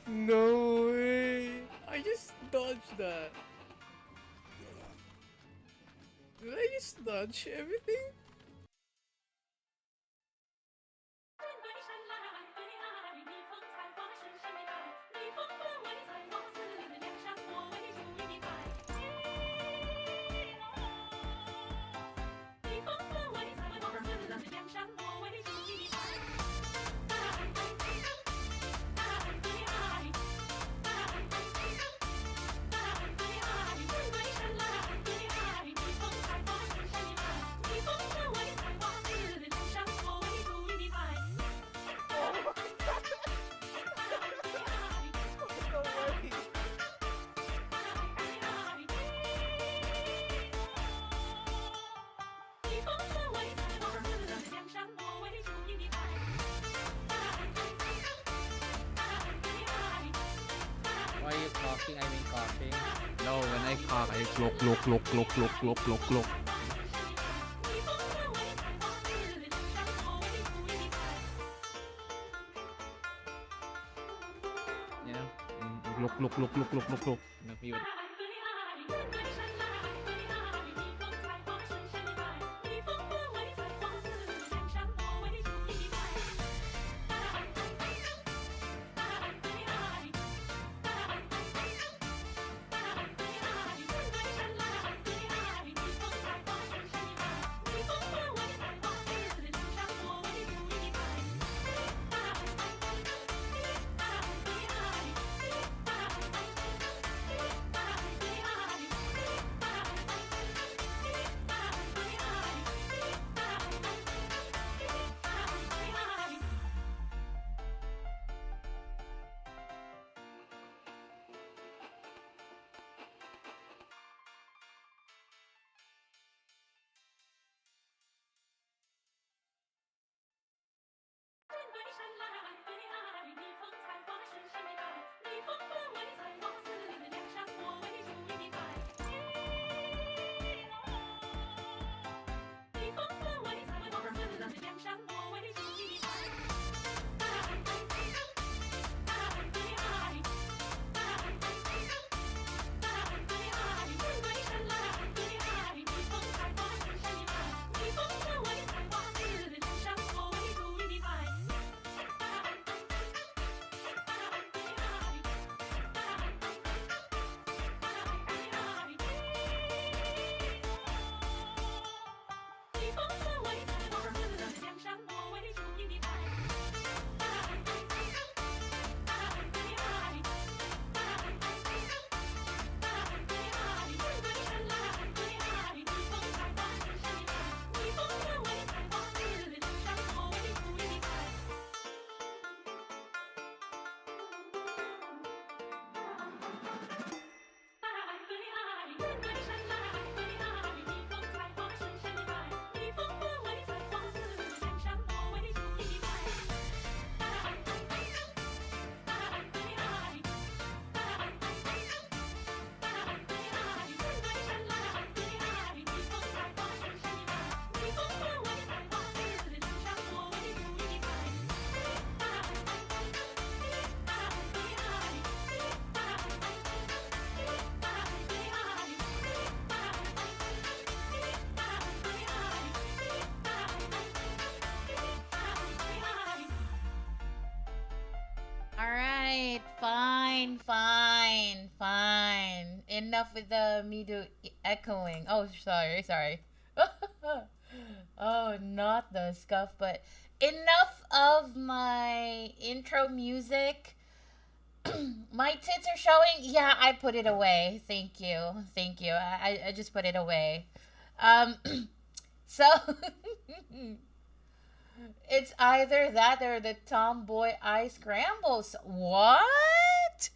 No way! I just dodged that. Did I just dodge everything? Why are you coughing? I mean coughing. No, when I cock, I look. Look. No, you would. enough with the me do echoing. Oh, sorry. Oh, not the scuff, but enough of my intro music. My tits are showing. Yeah, I put it away. Thank you. I just put it away. Um, so it's either that or the tomboy eye scrambles. What?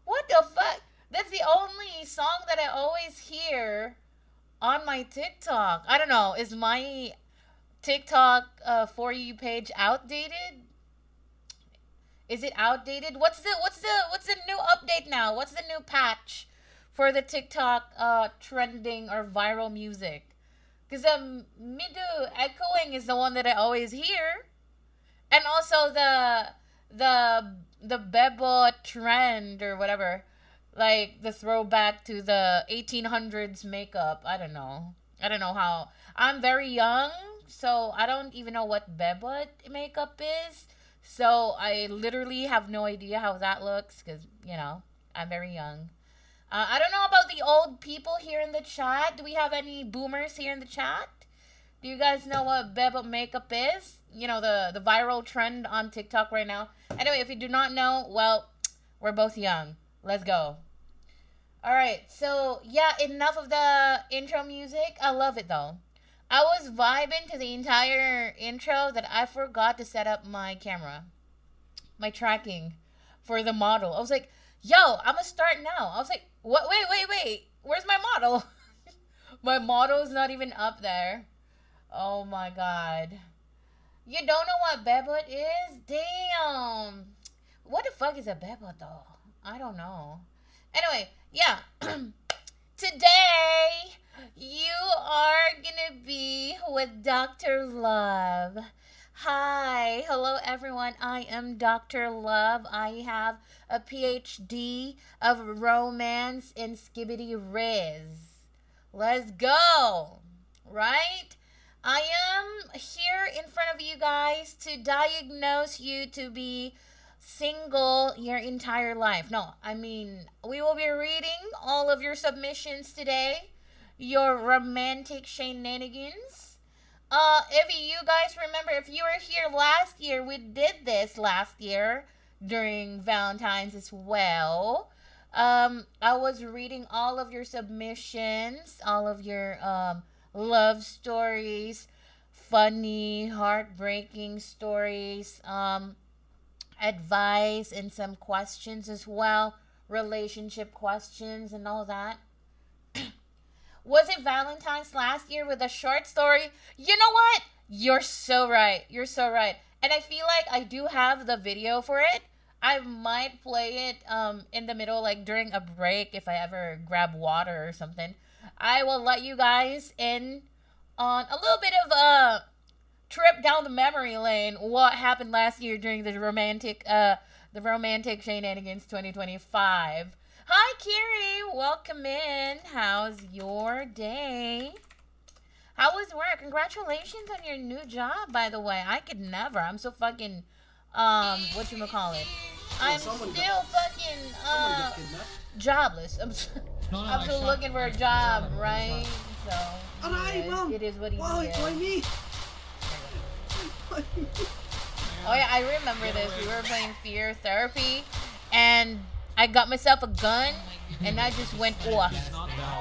What the fuck? That's the only song that I always hear on my TikTok. I don't know. Is my TikTok For You page outdated? Is it outdated? What's the new update now? What's the new patch for the TikTok trending or viral music? Because Midu echoing is the one that I always hear, and also the bebo trend or whatever, like the throwback to the 1800s makeup. I don't know how. I'm very young, so I don't even know what bebo makeup is. So I literally have no idea how that looks because, I'm very young. I don't know about the old people here in the chat. Do we have any boomers here in the chat? Do you guys know what bebo makeup is? The viral trend on TikTok right now. Anyway, if you do not know, well, we're both young. Let's go. All right. So, yeah, enough of the intro music. I love it, though. I was vibing to the entire intro that I forgot to set up my camera, my tracking for the model. I was like, yo, I'm going to start now. I was like, what? Wait. Where's my model? My model is not even up there. Oh, my God. You don't know what bebot is? Damn. What the fuck is a bebot, though? I don't know. Anyway, yeah. Today, you are gonna be with Dr. Love. Hi. Hello, everyone. I am Dr. Love. I have a PhD of romance in Skibbity Riz. Let's go. Right? I am here in front of you guys to diagnose you to be single your entire life. No, I mean, we will be reading all of your submissions today, your romantic shenanigans. If you guys remember, if you were here last year, we did this last year during Valentine's as well. I was reading all of your submissions, all of your love stories, funny, heartbreaking stories, advice, and some questions as well, relationship questions and all that. Was it Valentine's last year with a short story? You know what? You're so right. And I feel like I do have the video for it. I might play it in the middle, like during a break, if I ever grab water or something. I will let you guys in on a little bit of a trip down the memory lane. What happened last year during the romantic shenanigans 2025. Hi, Kiri. Welcome in. How's your day? How was work? Congratulations on your new job, by the way. I could never. I'm so fucking, whatchamacallit. I'm still fucking, jobless. I'm still looking for a job, right? So, it is what it is. Oh yeah, I remember this. We were playing Fear Therapy, and I got myself a gun, and I just went off.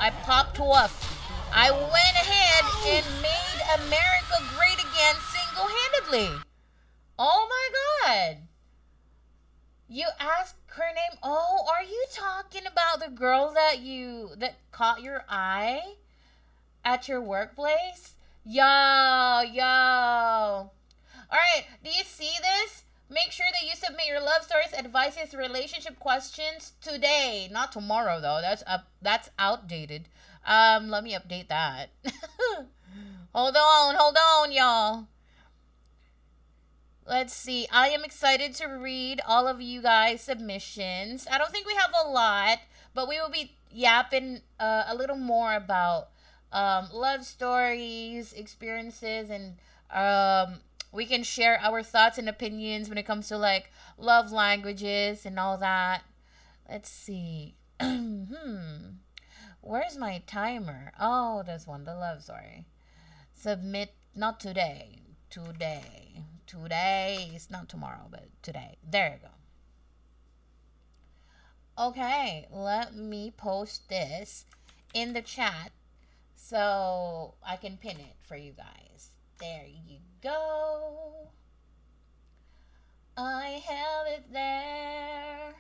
I popped off. I went ahead and made America great again single-handedly. Oh my God. You asked her name. Oh, are you talking about the girl that caught your eye at your workplace? Yo. Alright, do you see this? Make sure that you submit your love stories, advices, relationship questions today. Not tomorrow, though. That's outdated. Let me update that. Hold on, y'all. Let's see. I am excited to read all of you guys' submissions. I don't think we have a lot, but we will be yapping a little more about love stories, experiences, and we can share our thoughts and opinions when it comes to like love languages and all that. Let's see. Where's my timer? Oh, this one, the love story. Submit, not today. Today. Today is not tomorrow, but today. There you go. Okay, let me post this in the chat so I can pin it for you guys. There you go. I have it there.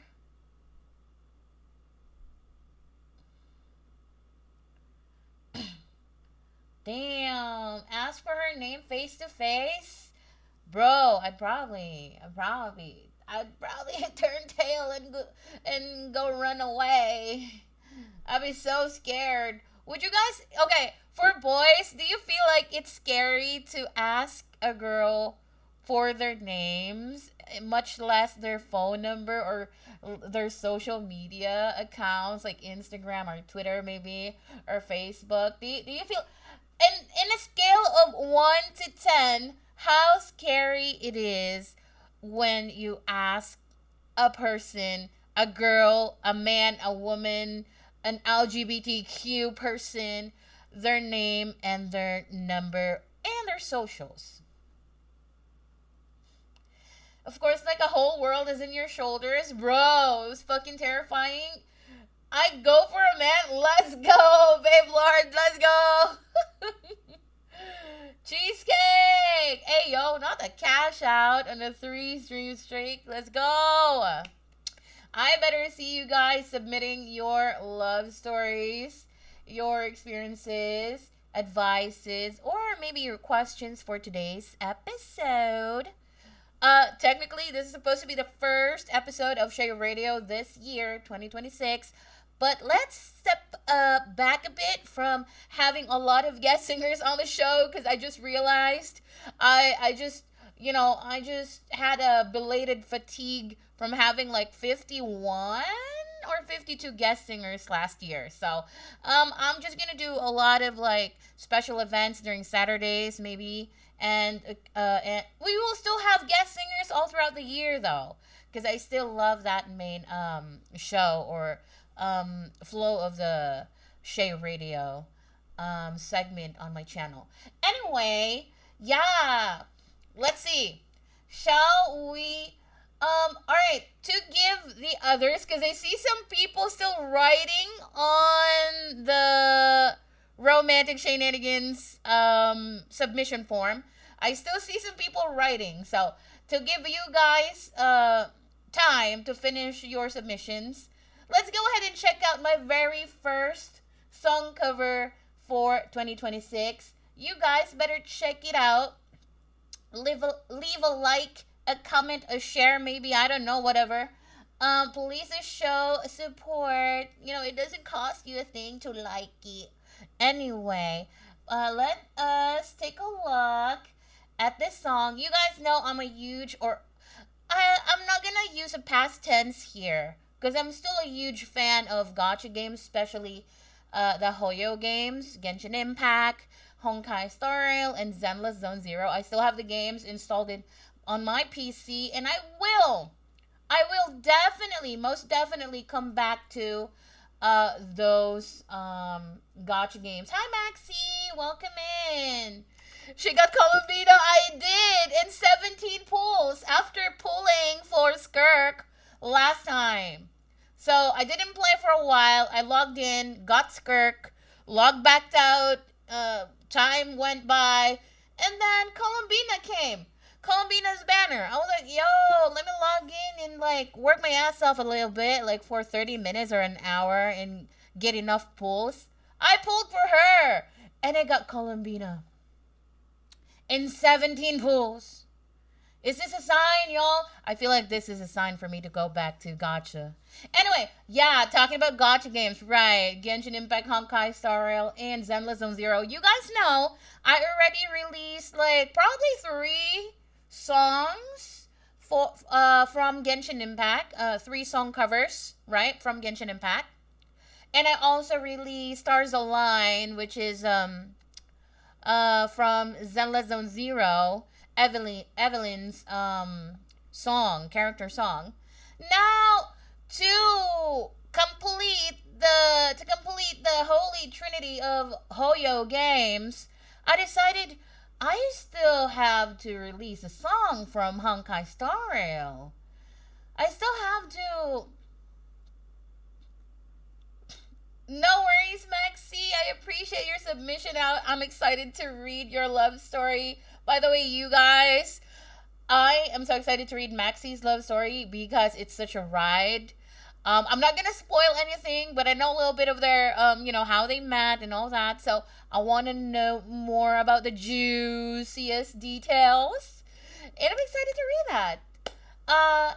Damn, ask for her name face to face, bro. I'd probably turn tail and go run away. I'd be so scared. Would you guys? Okay, for boys, do you feel like it's scary to ask a girl for their names, much less their phone number or their social media accounts like Instagram or Twitter maybe or Facebook? Do you feel in a scale of 1 to 10 how scary it is when you ask a person, a girl, a man, a woman, an LGBTQ person, their name and their number and their socials? Of course, like a whole world is in your shoulders. Bro, it was fucking terrifying. I go for a man. Let's go, babe Lord. Let's go. Cheesecake. Hey, yo, not a cash out on a 3-stream streak. Let's go. I better see you guys submitting your love stories, your experiences, advices, or maybe your questions for today's episode. Technically, this is supposed to be the first episode of Shea Radio this year, 2026. But let's step back a bit from having a lot of guest singers on the show because I just realized I just had a belated fatigue from having like 51 or 52 guest singers last year. So I'm just gonna do a lot of like special events during Saturdays maybe, and we will still have guest singers all throughout the year though, because I still love that main show or flow of the Shea Radio segment on my channel. Anyway, yeah, let's see. Shall we? All right, to give the others, because I see some people still writing on the romantic shenanigans submission form. I still see some people writing, so to give you guys time to finish your submissions, let's go ahead and check out my very first song cover for 2026. You guys better check it out. Leave a like, a comment, a share, maybe, I don't know, whatever. Please show support. You know, it doesn't cost you a thing to like it. Anyway, let us take a look at this song. You guys know I'm a huge, or I'm not gonna use a past tense here because I'm still a huge fan of gacha games, especially the Hoyo games, Genshin Impact, Honkai Star Rail, and Zenless Zone Zero. I still have the games installed on my PC, and I will definitely, most definitely come back to those gacha games. Hi Maxie, welcome in. She got Columbina. I did in 17 pulls after pulling for Skirk last time. So I didn't play for a while. I logged in, got Skirk, logged back out. Time went by, and then Columbina came. Columbina's banner. I was like, yo, let me log in and like work my ass off a little bit, like for 30 minutes or an hour and get enough pulls. I pulled for her, and I got Columbina in 17 pulls. Is this a sign, y'all? I feel like this is a sign for me to go back to gacha. Anyway, yeah, talking about gacha games, right? Genshin Impact, Honkai Star Rail, and Zenless Zone Zero. You guys know I already released like probably 3 songs from Genshin Impact. 3 song covers, right, from Genshin Impact. And I also released Stars Align, which is from Zenless Zone Zero. Evelyn's character song. Now to complete the Trinity of Hoyo games, I decided I still have to release a song from Honkai Star Rail. I still have to. No worries, Maxi. I appreciate your submission out. I'm excited to read your love story. By the way, you guys, I am so excited to read Maxi's love story because it's such a ride. I'm not gonna spoil anything, but I know a little bit of their, how they met and all that. So I want to know more about the juiciest details, and I'm excited to read that.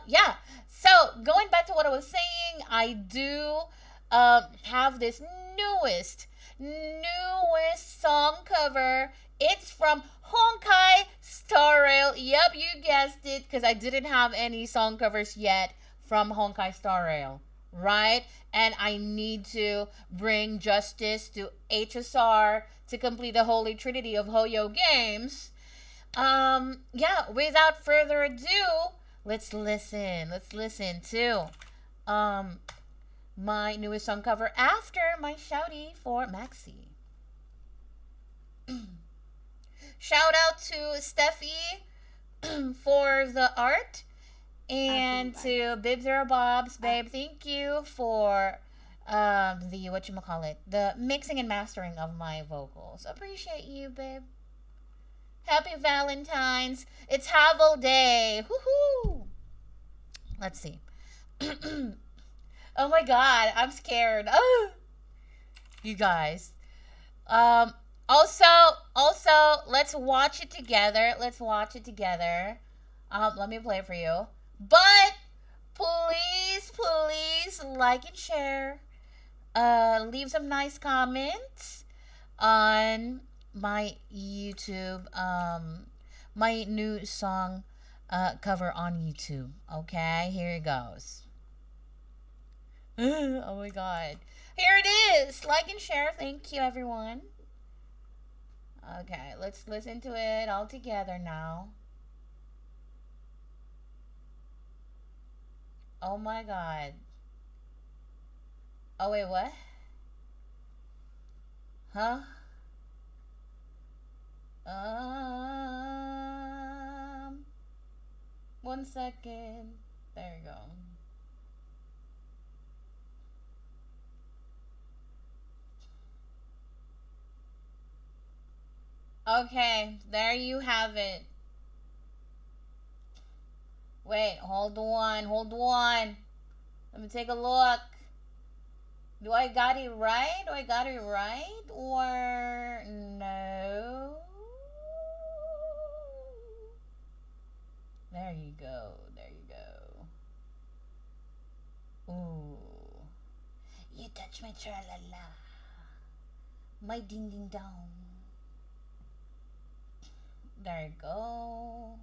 Yeah. So going back to what I was saying, I do have this newest song cover. It's from Honkai Star Rail. Yep, you guessed it, because I didn't have any song covers yet from Honkai Star Rail, right? And I need to bring justice to HSR to complete the holy trinity of Hoyo games. Yeah, without further ado, let's listen to my newest song cover after my shouty for Maxi. Shout out to Steffi for the art, and to Bib Zero Bobs, babe, thank you for the mixing and mastering of my vocals. Appreciate you, babe. Happy Valentine's. It's HAVAL Day. Woohoo! Let's see. Oh my god, I'm scared. Oh, you guys. Also, let's watch it together. Let me play it for you. But please like and share. Leave some nice comments on my YouTube, my new song cover on YouTube. Okay, here it goes. Oh my god. Here it is. Like and share. Thank you, everyone. Okay, let's listen to it all together now. Oh my god. Oh wait, what? Huh? 1 second. There you go. Okay, there you have it. Wait, hold on. Let me take a look. Do I got it right? Or no? There you go. Ooh. You touch my tra-la-la. My ding-ding-dong. There you go.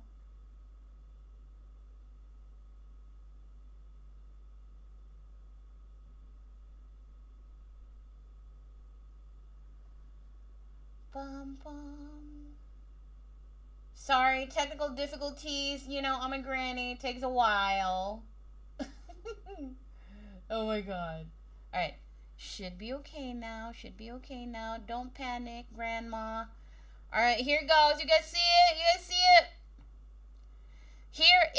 Bum bum. Sorry, technical difficulties. I'm a granny. It takes a while. Oh my god. Alright. Should be okay now. Don't panic, Grandma. Alright, here it goes. You guys see it? Here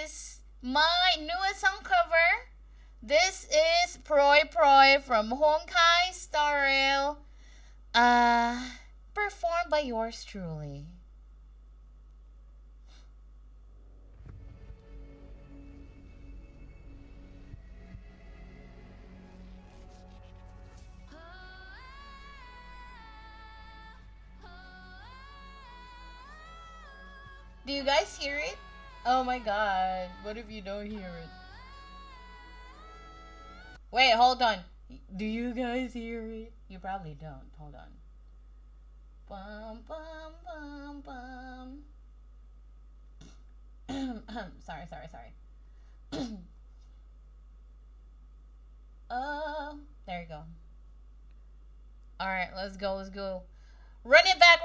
is my newest song cover. This is Proi from Honkai Star Rail. Performed by yours truly. Do you guys hear it? Oh my god. What if you don't hear it? Wait, hold on. Do you guys hear it? You probably don't. Hold on. Bum bum bum bum. Sorry. There you go. Alright, let's go. Run it back.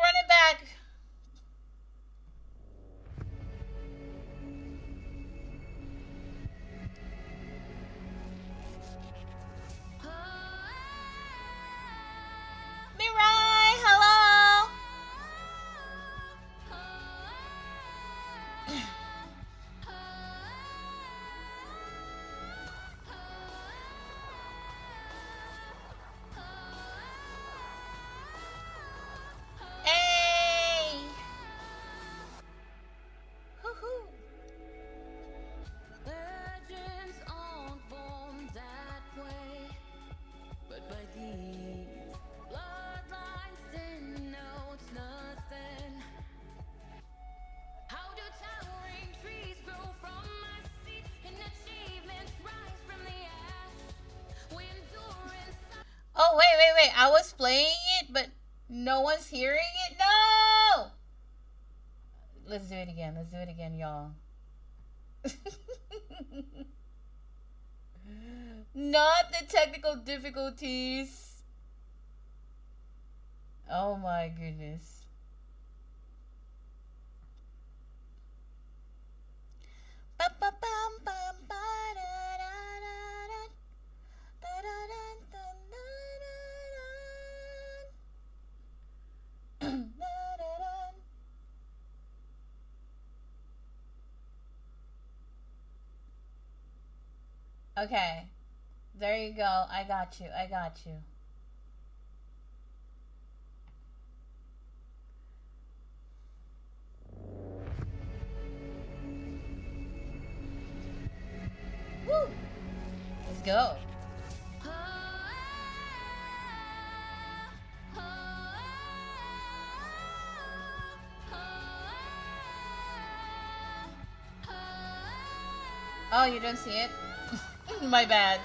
wait. I was playing it, but no one's hearing it. No! Let's do it again. Let's do it again, y'all. Not the technical difficulties. Oh my goodness. Okay. There you go. I got you. I got you. Woo! Let's go. Oh, you don't see it? My bad.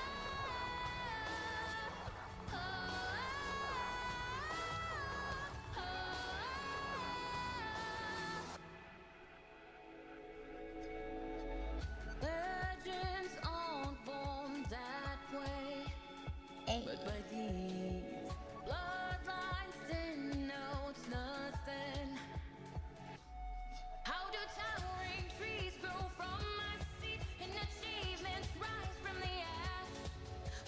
Legends aren't born that way. Hey. But by these bloodlines denotes nothing. How do towering trees grow from my seat and achievements rise from the ash?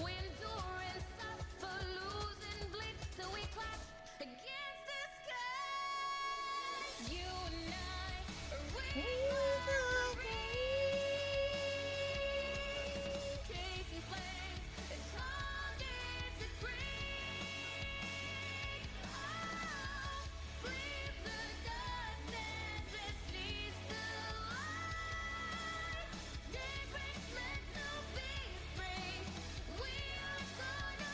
We endure and suffer, lose and bleed till we clash against the sky. You and I are chasing flames and targets that breathe the darkness that sees the light. Daybreak's meant to be free. We are gonna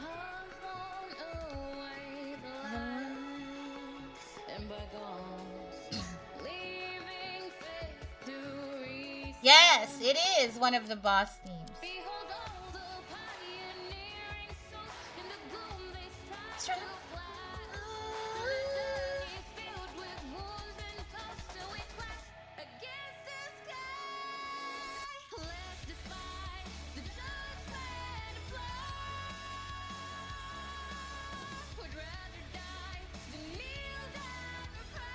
Time's blown away the lights and bygones, leaving faith to reset. Yes, it is one of the boss themes. Behold all the pioneering souls in the gloom they strive to fly. The journey filled with wounds and costs till we clash against the sky. Let's defy the judgment of love. Would rather die than kneel down or cry.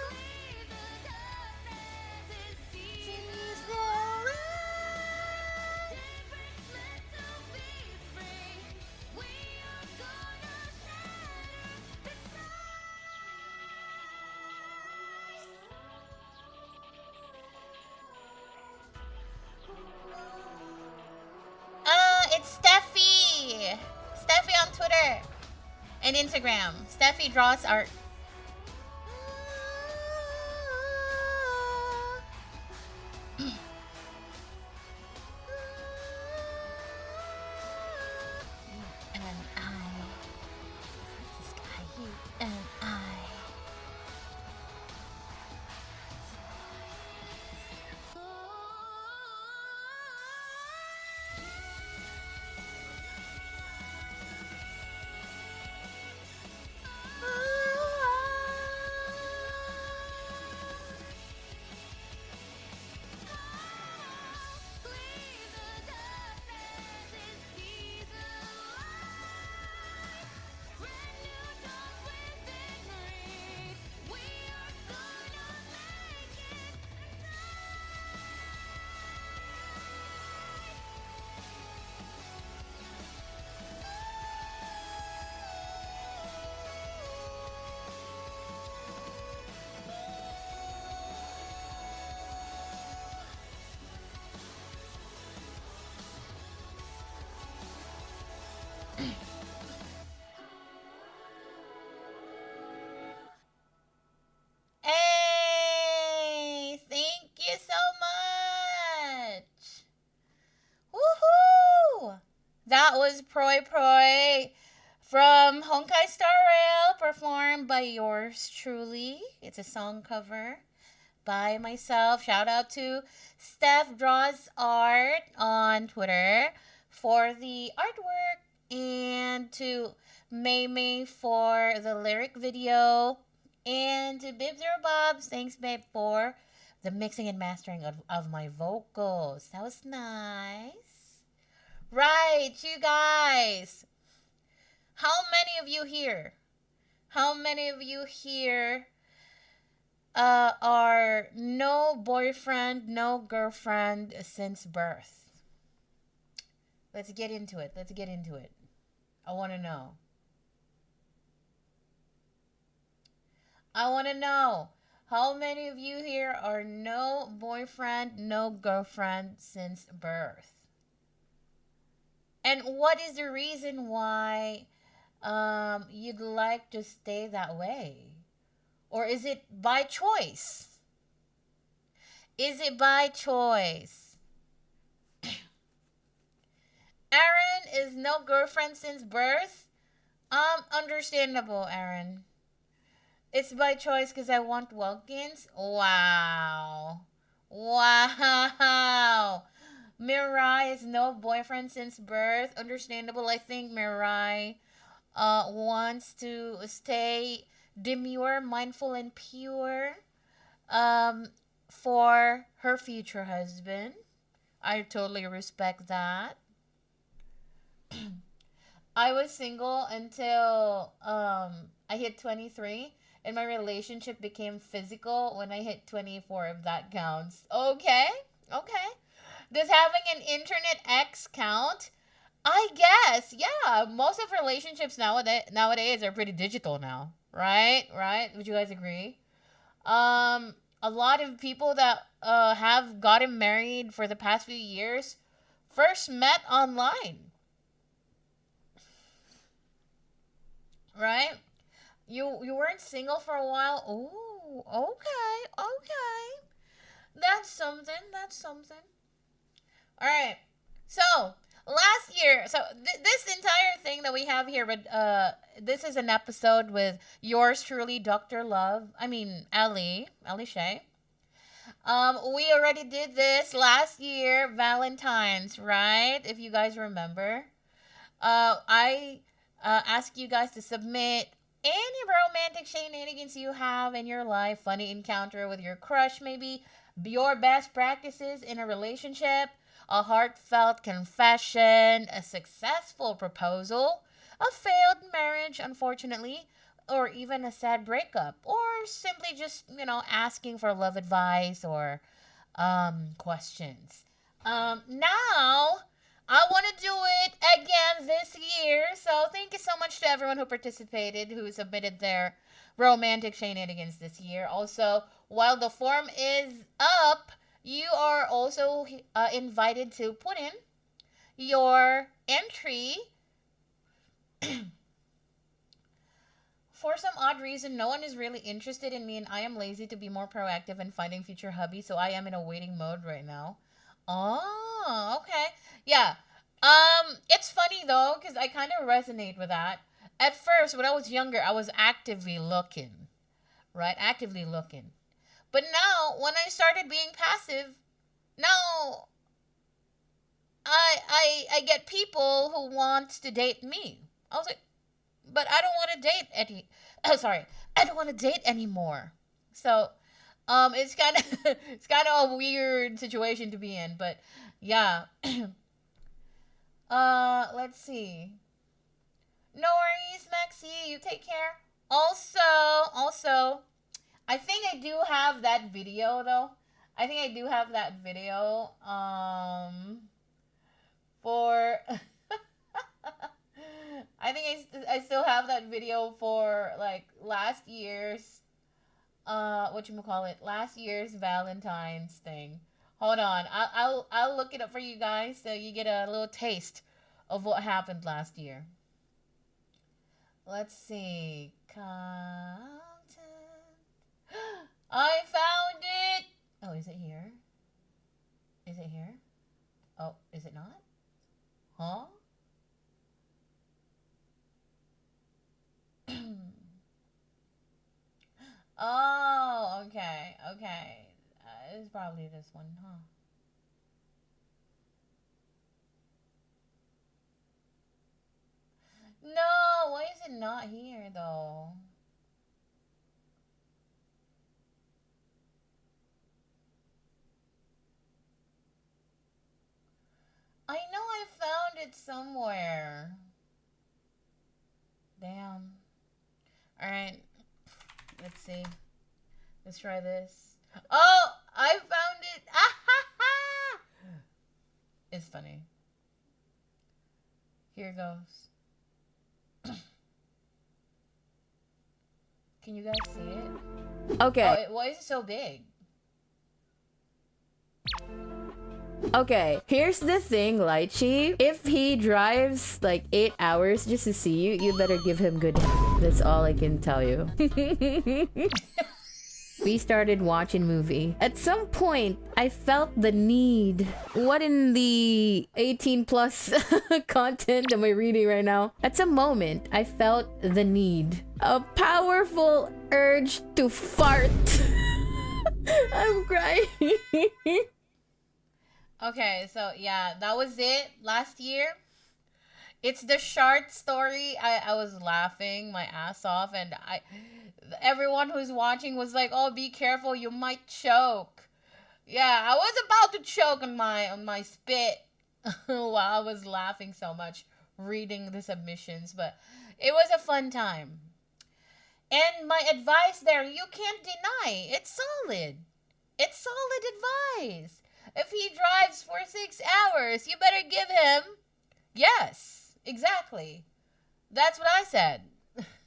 Leave the darkness it sees the light. Daybreak's meant to be free. We are gonna shatter the It's Steffi. Steffi on Twitter and Instagram. Steffi draws art. And I. This guy, you and I. Leave the darkness it sees the light. Brand new dawns within reach. We are gonna make it Hey, thank you so much. Woohoo! That was Proi Proi from Honkai Star Rail, performed by yours truly. It's a song cover by myself. Shout out to Steph Draws Art on Twitter for the artwork, and to May for the lyric video, and to Bib Zero Bobs. Thanks, babe, for the mixing and mastering of my vocals. That was nice. Right, you guys. How many of you here? How many of you here are no boyfriend, no girlfriend since birth? Let's get into it. Let's get into it. I want to know. I want to know. How many of you here are no boyfriend, no girlfriend since birth? And what is the reason why you'd like to stay that way? Or is it by choice? Is it by choice? Aaron is no girlfriend since birth. Understandable, Aaron. It's by choice because I want Wilkins. Wow. Wow. Mirai is no boyfriend since birth. Understandable. I think Mirai wants to stay demure, mindful, and pure for her future husband. I totally respect that. I was single until I hit 23, and my relationship became physical when I hit 24, if that counts. Okay, okay. Does having an internet ex count? I guess, yeah. Most of relationships nowadays are pretty digital now, right? Right? Would you guys agree? A lot of people that have gotten married for the past few years first met online, right? You weren't single for a while. Oh, okay, okay. That's something. That's something. All right. So last year, this entire thing that we have here, but this is an episode with yours truly, Dr. Love. I mean, Elie Shay. We already did this last year, Valentine's, right? If you guys remember, I asked you guys to submit any romantic shenanigans you have in your life, funny encounter with your crush, maybe your best practices in a relationship, a heartfelt confession, a successful proposal, a failed marriage, unfortunately, or even a sad breakup, or simply just, asking for love advice or questions. Now, I want to do it again this year. So thank you so much to everyone who participated, who submitted their romantic shenanigans this year. Also, while the form is up, you are also invited to put in your entry. For some odd reason, no one is really interested in me, and I am lazy to be more proactive in finding future hubby, so I am in a waiting mode right now. Oh, okay. Yeah. It's funny though, because I kind of resonate with that. At first, when I was younger, I was actively looking, right? Actively looking. But now, when I started being passive, now I get people who want to date me. I was like, but I don't want to date sorry, I don't want to date anymore. So, it's kind of it's kind of a weird situation to be in, but yeah. Let's see. No worries, Maxie. You take care. Also, I think I do have that video though. I think I do have that video. For I think I still have that video for like last year's last year's Valentine's thing. Hold on, I'll look it up for you guys so you get a little taste of what happened last year. Let's see, content. I found it. Oh, is it here? Is it here? Oh, is it not? Huh? Oh, okay, okay. It's probably this one, huh? No, why is it not here though? I know I found it somewhere. Damn. Alright. Let's see. Let's try this. Oh! I found it! It's funny. Here goes. Can you guys see it? Okay. Oh, why is it so big? Okay, here's the thing, Lychee. If he drives like 8 hours just to see you, you better give him good. That's all I can tell you. We started watching movie. At some point, I felt the need. What in the 18 plus content am I reading right now? At some moment, I felt the need. A powerful urge to fart. I'm crying. Okay, so yeah, that was it last year. It's the shark story. I was laughing my ass off, and everyone who's watching was like, "Oh, be careful, you might choke." Yeah, I was about to choke on my spit while I was laughing so much reading the submissions, but it was a fun time. And my advice there, you can't deny. It's solid. It's solid advice. If he drives for 6 hours, you better give him. Yes, exactly. That's what I said.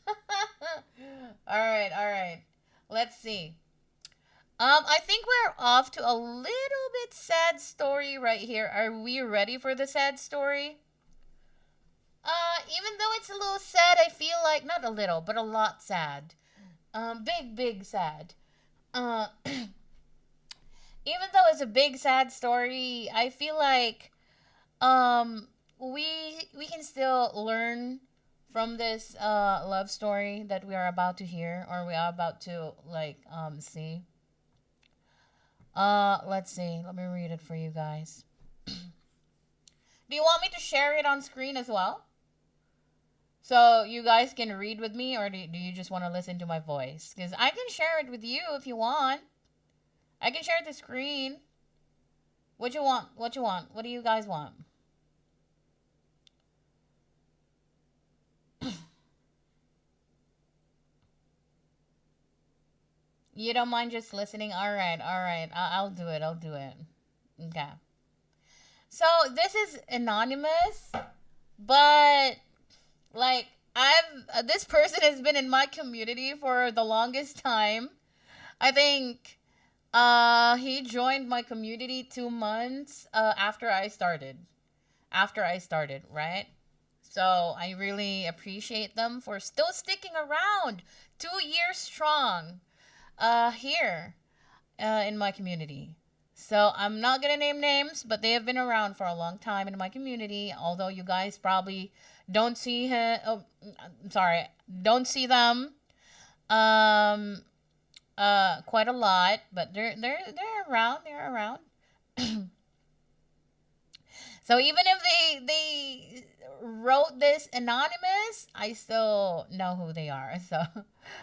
All right. Let's see. I think we're off to a little bit sad story right here. Are we ready for the sad story? Even though it's a little sad, I feel like not a little, but a lot sad. Big sad. Even though it's a big sad story, I feel like we can still learn from this love story that we are about to hear, or we are about to see. Let's see. Let me read it for you guys. Do you want me to share it on screen as well? So you guys can read with me, or do you just want to listen to my voice? Because I can share it with you if you want. I can share the screen. What you want? What do you guys want? You don't mind just listening? All right. I'll do it. Okay. So this is anonymous, but like this person has been in my community for the longest time. I think he joined my community 2 months after I started, right? So I really appreciate them for still sticking around 2 years strong here in my community. So I'm not gonna name names, but they have been around for a long time in my community. Although you guys probably don't see him. Oh, sorry, don't see them. Quite a lot, but they're around. They're around. So even if they wrote this anonymous, I still know who they are. So,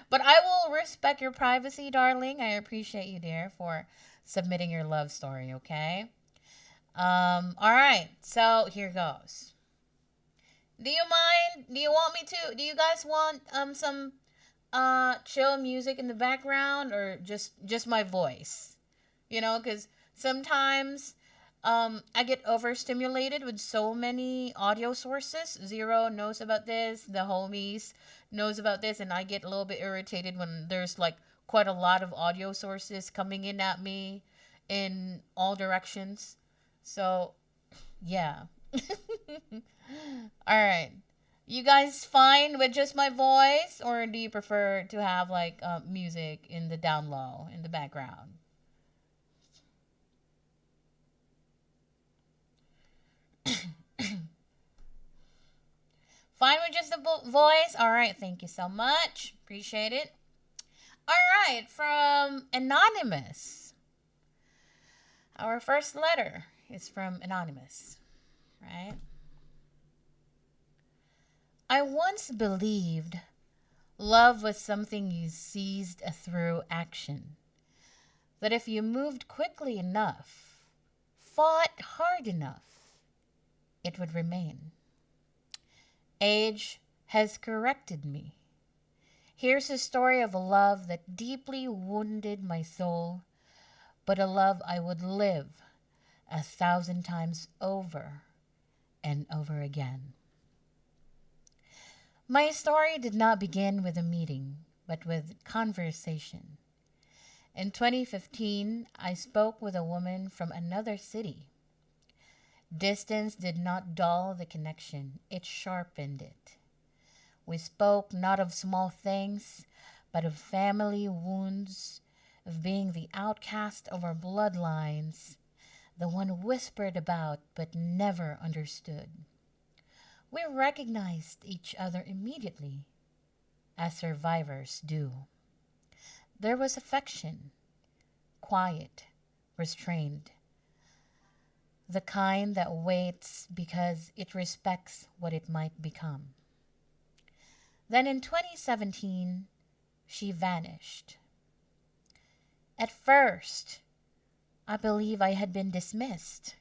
but I will respect your privacy, darling. I appreciate you, dear, for submitting your love story. Okay. All right. So here goes. Do you mind? Do you want me to? Do you guys want some chill music in the background, or just my voice? You know, because sometimes I get overstimulated with so many audio sources. Zero knows about this, the homies knows about this, and I get a little bit irritated when there's like quite a lot of audio sources coming in at me in all directions. So yeah. All right. You guys fine with just my voice, or do you prefer to have like music in the down low in the background? Fine with just the voice? All right, thank you so much. Appreciate it. All right, from Anonymous. Our first letter is from Anonymous, right? I once believed love was something you seized through action. That if you moved quickly enough, fought hard enough, it would remain. Age has corrected me. Here's a story of a love that deeply wounded my soul, but a love I would live 1,000 times over and over again. My story did not begin with a meeting, but with conversation. In 2015, I spoke with a woman from another city. Distance did not dull the connection, it sharpened it. We spoke not of small things, but of family wounds, of being the outcast of our bloodlines, the one whispered about but never understood. We recognized each other immediately, as survivors do. There was affection, quiet, restrained, the kind that waits because it respects what it might become. Then in 2017, she vanished. At first, I believe I had been dismissed,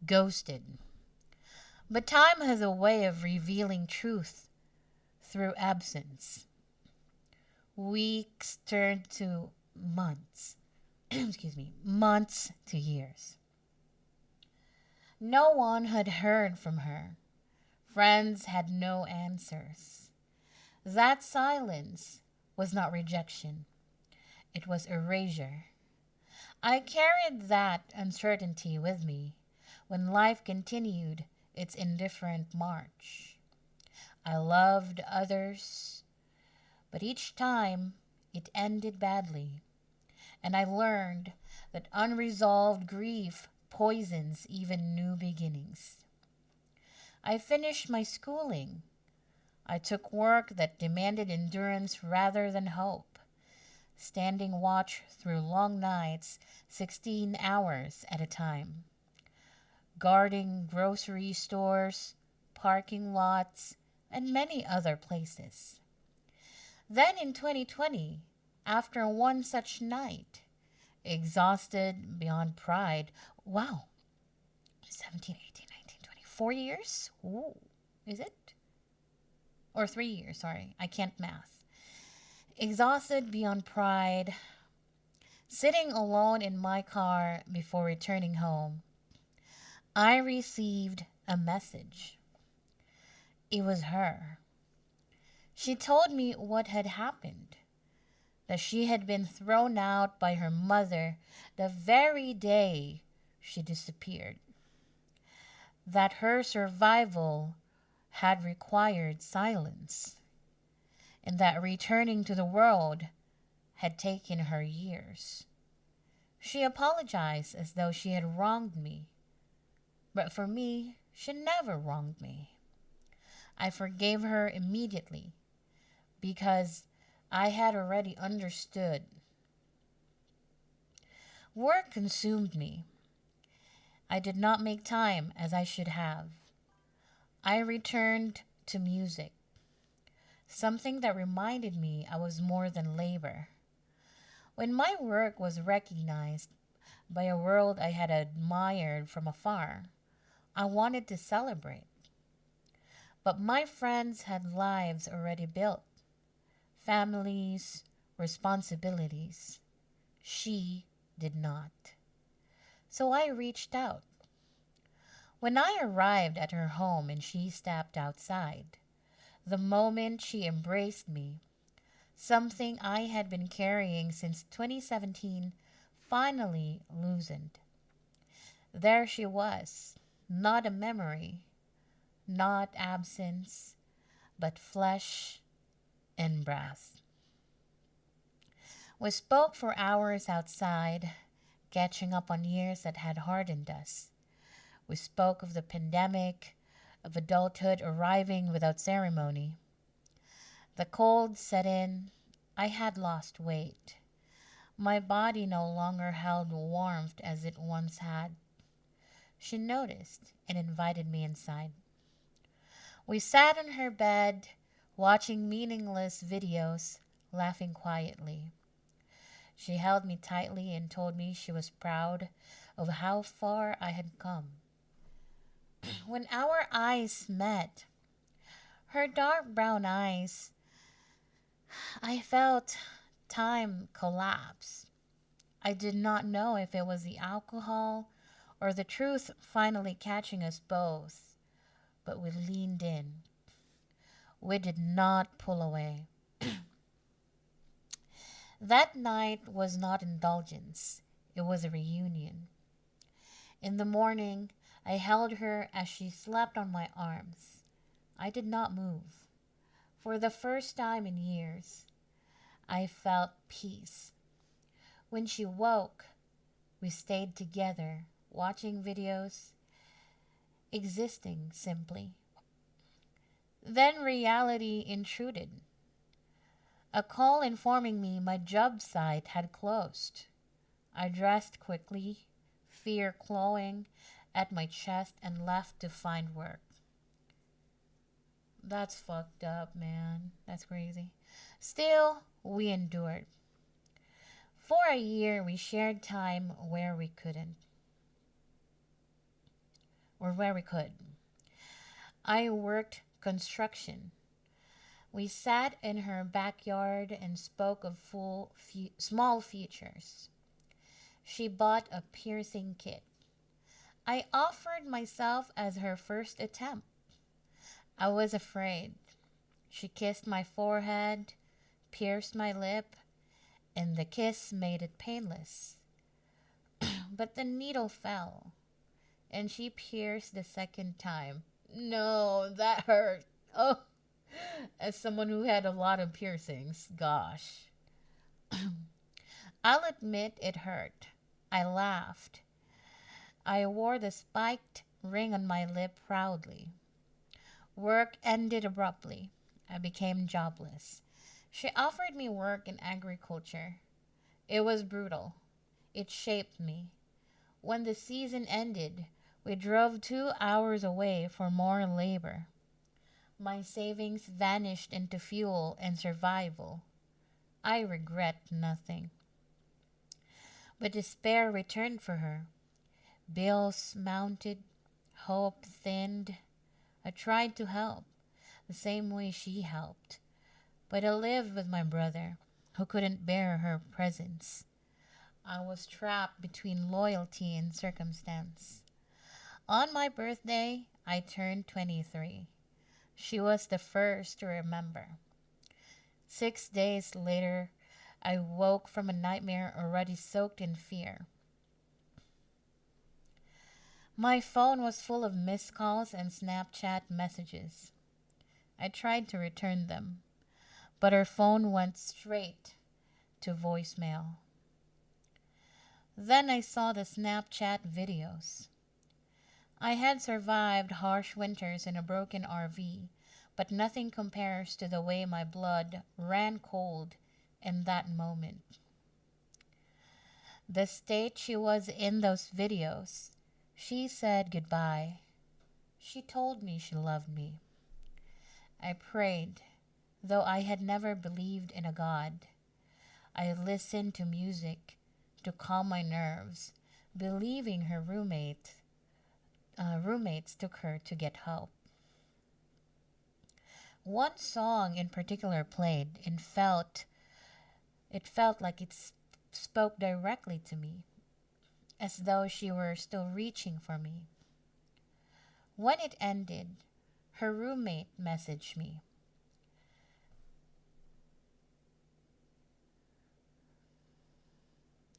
ghosted. But time has a way of revealing truth through absence. Weeks turned to months. Months to years. No one had heard from her. Friends had no answers. That silence was not rejection. It was erasure. I carried that uncertainty with me when life continued its indifferent march. I loved others, but each time it ended badly, and I learned that unresolved grief poisons even new beginnings. I finished my schooling. I took work that demanded endurance rather than hope, standing watch through long nights, 16 hours at a time, guarding grocery stores, parking lots, and many other places. Then in 2020, after one such night, exhausted beyond pride, wow, 17, 18, 19, 20, 4 years? Ooh, is it? Or 3 years, sorry, I can't math. Exhausted beyond pride, sitting alone in my car before returning home, I received a message. It was her. She told me what had happened, that she had been thrown out by her mother the very day she disappeared, that her survival had required silence, and that returning to the world had taken her years. She apologized as though she had wronged me, but for me, she never wronged me. I forgave her immediately because I had already understood. Work consumed me. I did not make time as I should have. I returned to music, something that reminded me I was more than labor. When my work was recognized by a world I had admired from afar, I wanted to celebrate. But my friends had lives already built, families, responsibilities. She did not. So I reached out. When I arrived at her home and she stepped outside, the moment she embraced me, something I had been carrying since 2017 finally loosened. There she was, not a memory, not absence, but flesh and breath. We spoke for hours outside, catching up on years that had hardened us. We spoke of the pandemic, of adulthood arriving without ceremony. The cold set in. I had lost weight. My body no longer held warmth as it once had. She noticed and invited me inside. We sat on her bed, watching meaningless videos, laughing quietly. She held me tightly and told me she was proud of how far I had come. When our eyes met, her dark brown eyes, I felt time collapse. I did not know if it was the alcohol or the truth finally catching us both, but we leaned in. We did not pull away. That night was not indulgence, it was a reunion. In the morning, I held her as she slept on my arms. I did not move. For the first time in years, I felt peace. When she woke, we stayed together, watching videos, existing simply. Then reality intruded. A call informing me my job site had closed. I dressed quickly, fear clawing at my chest, and left to find work. That's fucked up, man. That's crazy. Still, we endured. For a year, we shared time where we couldn't, or where we could. I worked construction. We sat in her backyard and spoke of small futures. She bought a piercing kit. I offered myself as her first attempt. I was afraid. She kissed my forehead, pierced my lip, and the kiss made it painless. But the needle fell, and she pierced the second time. No, that hurt. Oh, as someone who had a lot of piercings, gosh. I'll admit it hurt. I laughed. I wore the spiked ring on my lip proudly. Work ended abruptly. I became jobless. She offered me work in agriculture. It was brutal. It shaped me. When the season ended, we drove 2 hours away for more labor. My savings vanished into fuel and survival. I regret nothing. But despair returned for her. Bills mounted, hope thinned. I tried to help, the same way she helped. But I lived with my brother, who couldn't bear her presence. I was trapped between loyalty and circumstance. On my birthday, I turned 23. She was the first to remember. 6 days later, I woke from a nightmare already soaked in fear. My phone was full of missed calls and Snapchat messages. I tried to return them, but her phone went straight to voicemail. Then I saw the Snapchat videos. I had survived harsh winters in a broken RV, but nothing compares to the way my blood ran cold in that moment. The state she was in those videos, she said goodbye. She told me she loved me. I prayed, though I had never believed in a God. I listened to music to calm my nerves, believing her roommates took her to get help. One song in particular played and it felt like it spoke directly to me, as though she were still reaching for me. When it ended, her roommate messaged me.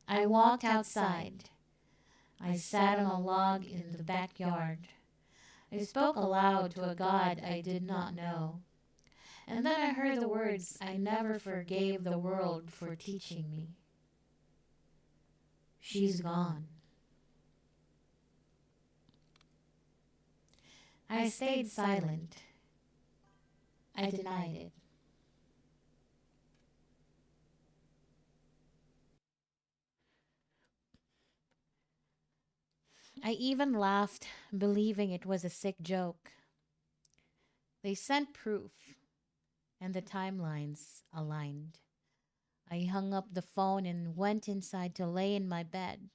I walked outside. I sat on a log in the backyard. I spoke aloud to a God I did not know. And then I heard the words I never forgave the world for teaching me. She's gone. I stayed silent. I denied it. I even laughed, believing it was a sick joke. They sent proof, and the timelines aligned. I hung up the phone and went inside to lay in my bed.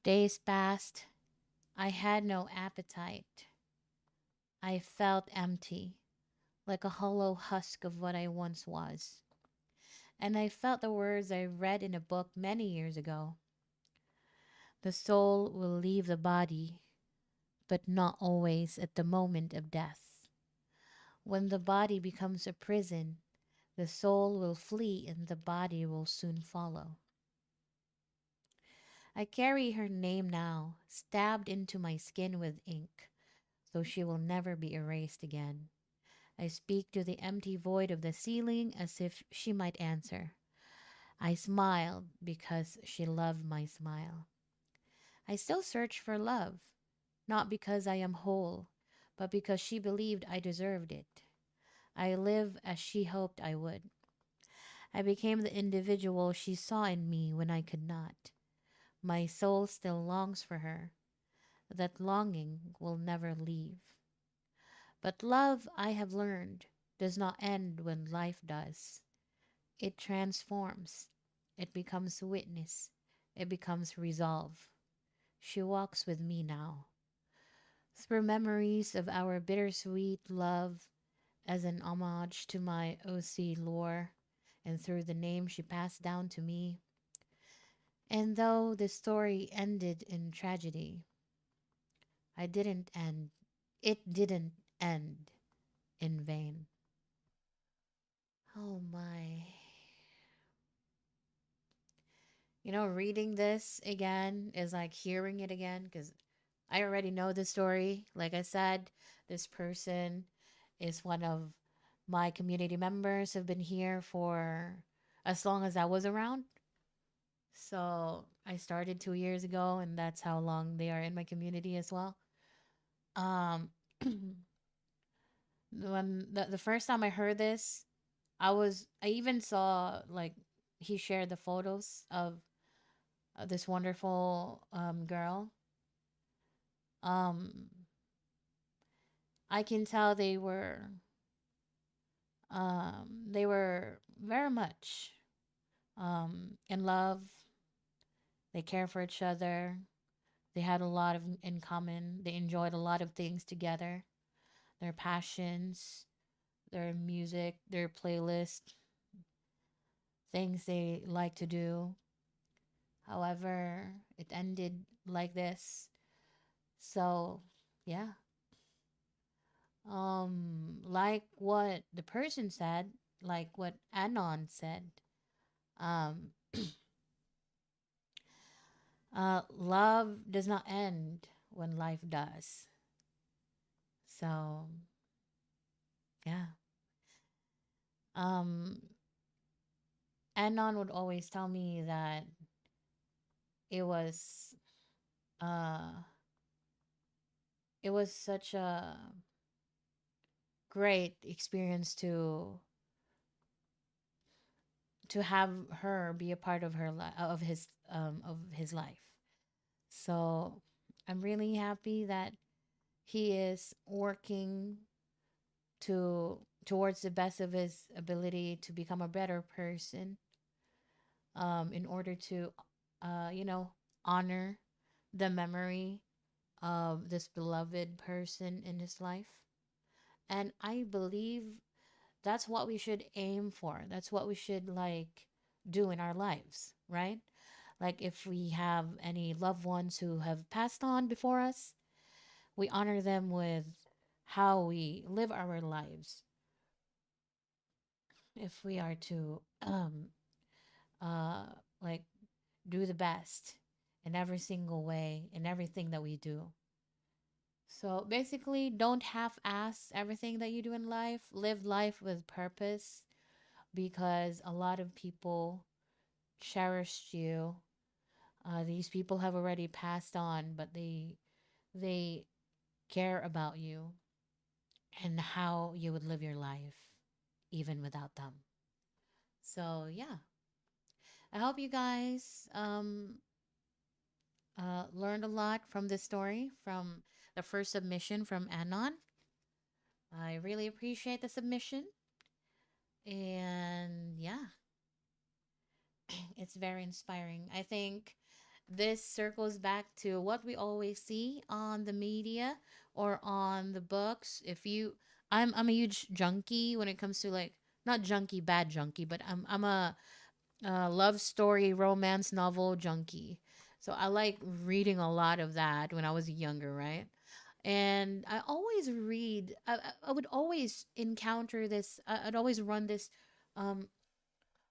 Days passed. I had no appetite. I felt empty, like a hollow husk of what I once was. And I felt the words I read in a book many years ago. The soul will leave the body, but not always at the moment of death. When the body becomes a prison, the soul will flee and the body will soon follow. I carry her name now, stabbed into my skin with ink, so she will never be erased again. I speak to the empty void of the ceiling as if she might answer. I smiled because she loved my smile. I still search for love, not because I am whole, but because she believed I deserved it. I live as she hoped I would. I became the individual she saw in me when I could not. My soul still longs for her. That longing will never leave. But love, I have learned, does not end when life does. It transforms. It becomes witness. It becomes resolve. She walks with me now. Through memories of our bittersweet love as an homage to my OC lore, and through the name she passed down to me. And though the story ended in tragedy, I didn't end. It didn't end in vain. Oh my. Reading this again is like hearing it again because I already know the story. Like I said, this person is one of my community members, have been here for as long as I was around. So I started 2 years ago, and that's how long they are in my community as well. Um, when the first time I heard this, I even saw like he shared the photos of this wonderful girl. Um, I can tell they were very much in love. They care for each other. They had a lot of in common. They enjoyed a lot of things together. Their passions, their music, their playlist, things they like to do. However, it ended like this. So, yeah. Like what the person said, like what Anon said, um, love does not end when life does. So, yeah. Um, Anon would always tell me that it was, uh, it was such a great experience to have her be a part of of his life. So I'm really happy that he is working towards the best of his ability to become a better person, in order to honor the memory of this beloved person in his life. And I believe that's what we should aim for. That's what we should like do in our lives, right? Like if we have any loved ones who have passed on before us, we honor them with how we live our lives. If we are to uh like do the best in every single way in everything that we do. So basically, don't half ass everything that you do in life. Live life with purpose, because a lot of people cherished you. These people have already passed on, but they care about you and how you would live your life even without them. So yeah, I hope you guys learned a lot from this story, from the first submission from Anon. I really appreciate the submission. And yeah, it's very inspiring. I think this circles back to what we always see on the media or on the books. If you I'm a huge junkie when it comes to like, not junkie, bad junkie, but I'm a love story romance novel junkie. So I like reading a lot of that when I was younger, right? And I always read. I would always encounter this. I'd always um,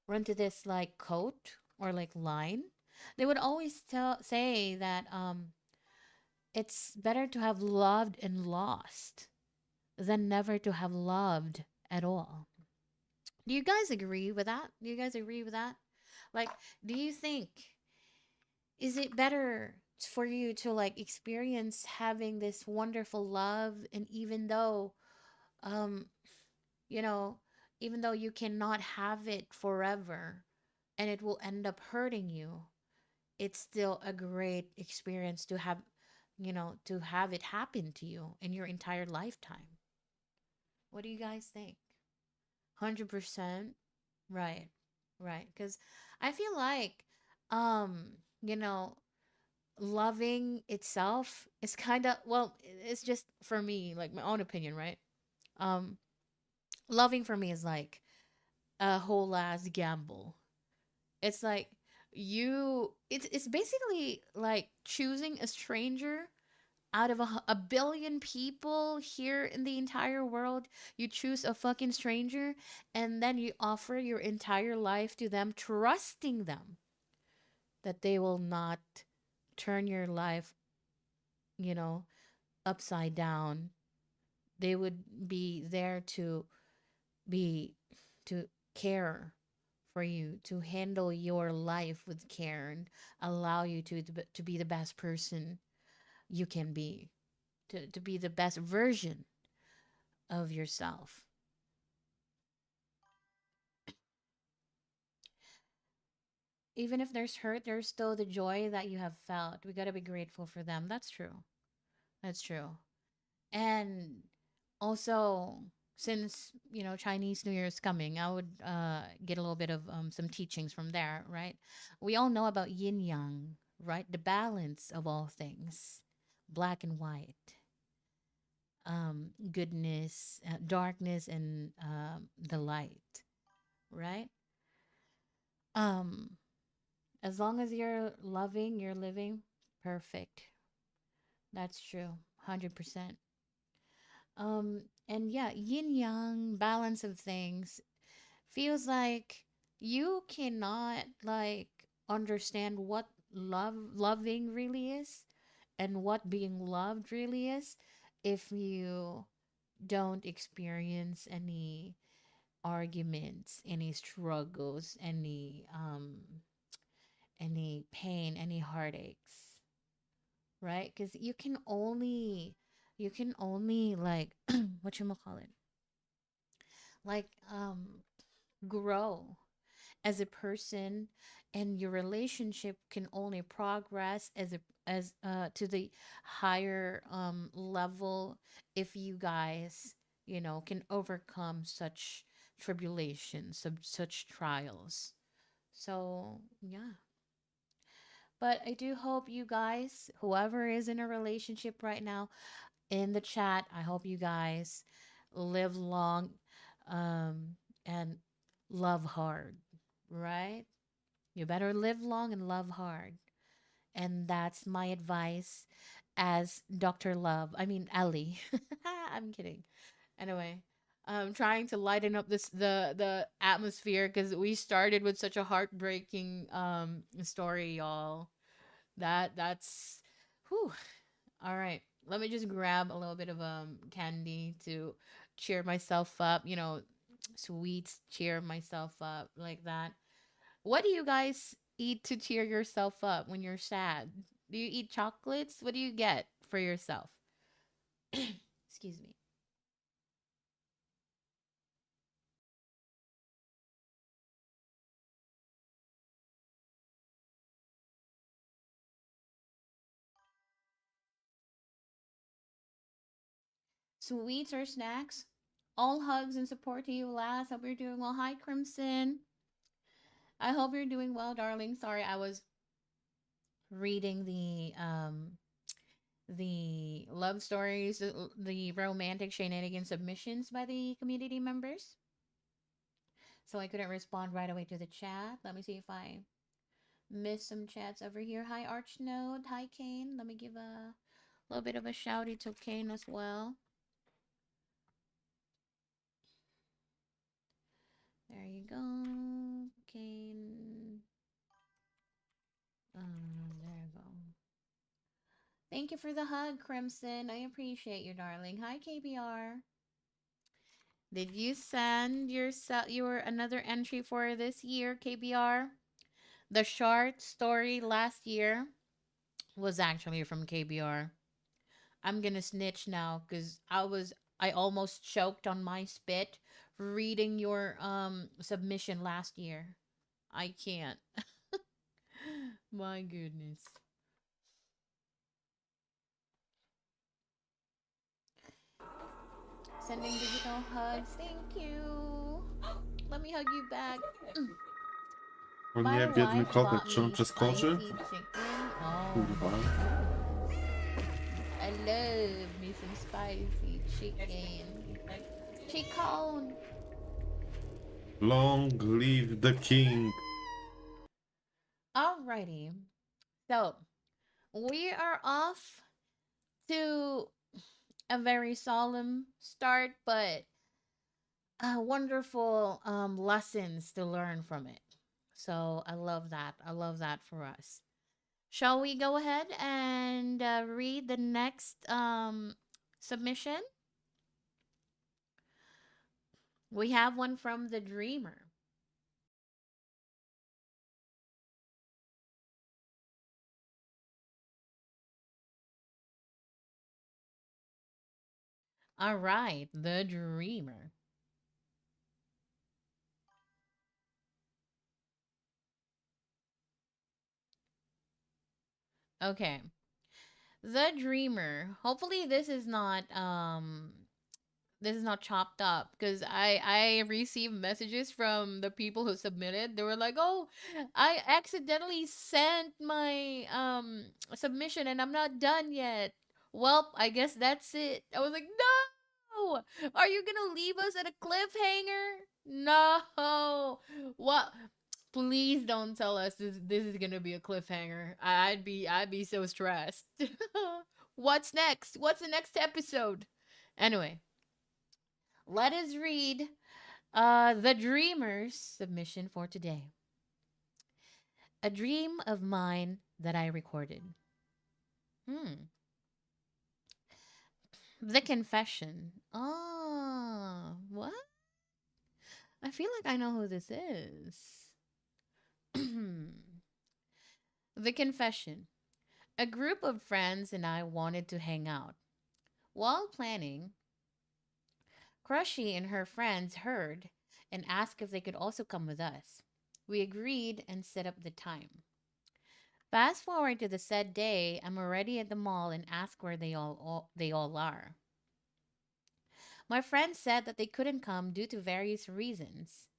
run to this like quote or like line. They would always say that it's better to have loved and lost than never to have loved at all. Do you guys agree with that? Do you guys agree with that? Like, do you think, is it better for you to like experience having this wonderful love, and even though um you know, even though you cannot have it forever and it will end up hurting you, it's still a great experience to have, to have it happen to you in your entire lifetime. What do you guys think? 100%. Right. Right. Because I feel like, um, you know, loving itself is kind of, well, it's just for me, like my own opinion, right? Um, Loving for me is like a whole ass gamble. It's like it's basically like choosing a stranger out of a billion people here in the entire world. You choose a fucking stranger, and then you offer your entire life to them, trusting them that they will not turn your life, you know, upside down. They would be there be to care for you, to handle your life with care and allow you to be the best person you can be, to be the best version of yourself. Even if there's hurt, there's still the joy that you have felt. We got to be grateful for them. That's true. That's true. And also, since Chinese New Year is coming, I would get a little bit of some teachings from there, right? We all know about yin yang, right? The balance of all things, black and white, goodness, darkness, and the light, right? Um, as long as you're loving, you're living perfect. That's true, 100%. And yeah, yin yang balance of things feels like you cannot like understand what loving really is and what being loved really is if you don't experience any arguments, any struggles, any pain, any heartaches, right? Because you can only like what you call it, like grow as a person, and your relationship can only progress as to the higher level if you guys can overcome such tribulations, such trials. So yeah, but I do hope you guys, whoever is in a relationship right now, in the chat, I hope you guys live long, and love hard, right? You better live long and love hard. And that's my advice as Dr. Love. I mean, Ellie. I'm kidding. Anyway, I'm trying to lighten up the atmosphere because we started with such a heartbreaking story, y'all. That's whew. All right. Let me just grab a little bit of candy to cheer myself up, sweets cheer myself up like that. What do you guys eat to cheer yourself up when you're sad? Do you eat chocolates? What do you get for yourself? Excuse me. sweets or snacks. All hugs and support to you, Lass. Hope you're doing well. Hi, Crimson. I hope you're doing well, darling. Sorry, I was reading the love stories, the romantic shenanigans submissions by the community members. So I couldn't respond right away to the chat. Let me see if I missed some chats over here. Hi, Archnode. Hi, Kane. Let me give a little bit of a shouty to Kane as well. There you go, Kane. There you go. Thank you for the hug, Crimson. I appreciate you, darling. Hi, KBR. Did you send your another entry for this year, KBR? The short story last year was actually from KBR. I'm gonna snitch now because I almost choked on my spit reading your submission last year. I can't. My goodness. Sending digital hugs. Thank you. Let me hug you back. O My nie, biedny wife kotek, bought czy on me przeskoczy? spicy chicken. Oh, Kurwa. I love me some spicy chicken. Chicken. Long live the king. Alrighty. So, we are off to a very solemn start, but wonderful lessons to learn from it. So, I love that. I love that for us. Shall we go ahead and read the next submission? We have one from the Dreamer. All right, the Dreamer. Okay. The Dreamer. Hopefully this is not chopped up because I received messages from the people who submitted. They were like, "Oh, I accidentally sent my submission and I'm not done yet." Well, I guess that's it. I was like, "No! Are you going to leave us at a cliffhanger?" No. What? Please don't tell us this is going to be a cliffhanger. I'd be so stressed. What's next? What's the next episode? Anyway, let us read the Dreamer's submission for today. A dream of mine that I recorded. The confession. Oh, what? I feel like I know who this is. The confession. A group of friends and I wanted to hang out. While planning, Crushy and her friends heard and asked if they could also come with us. We agreed and set up the time. Fast forward to the said day, I'm already at the mall and ask where they all are. My friends said that they couldn't come due to various reasons.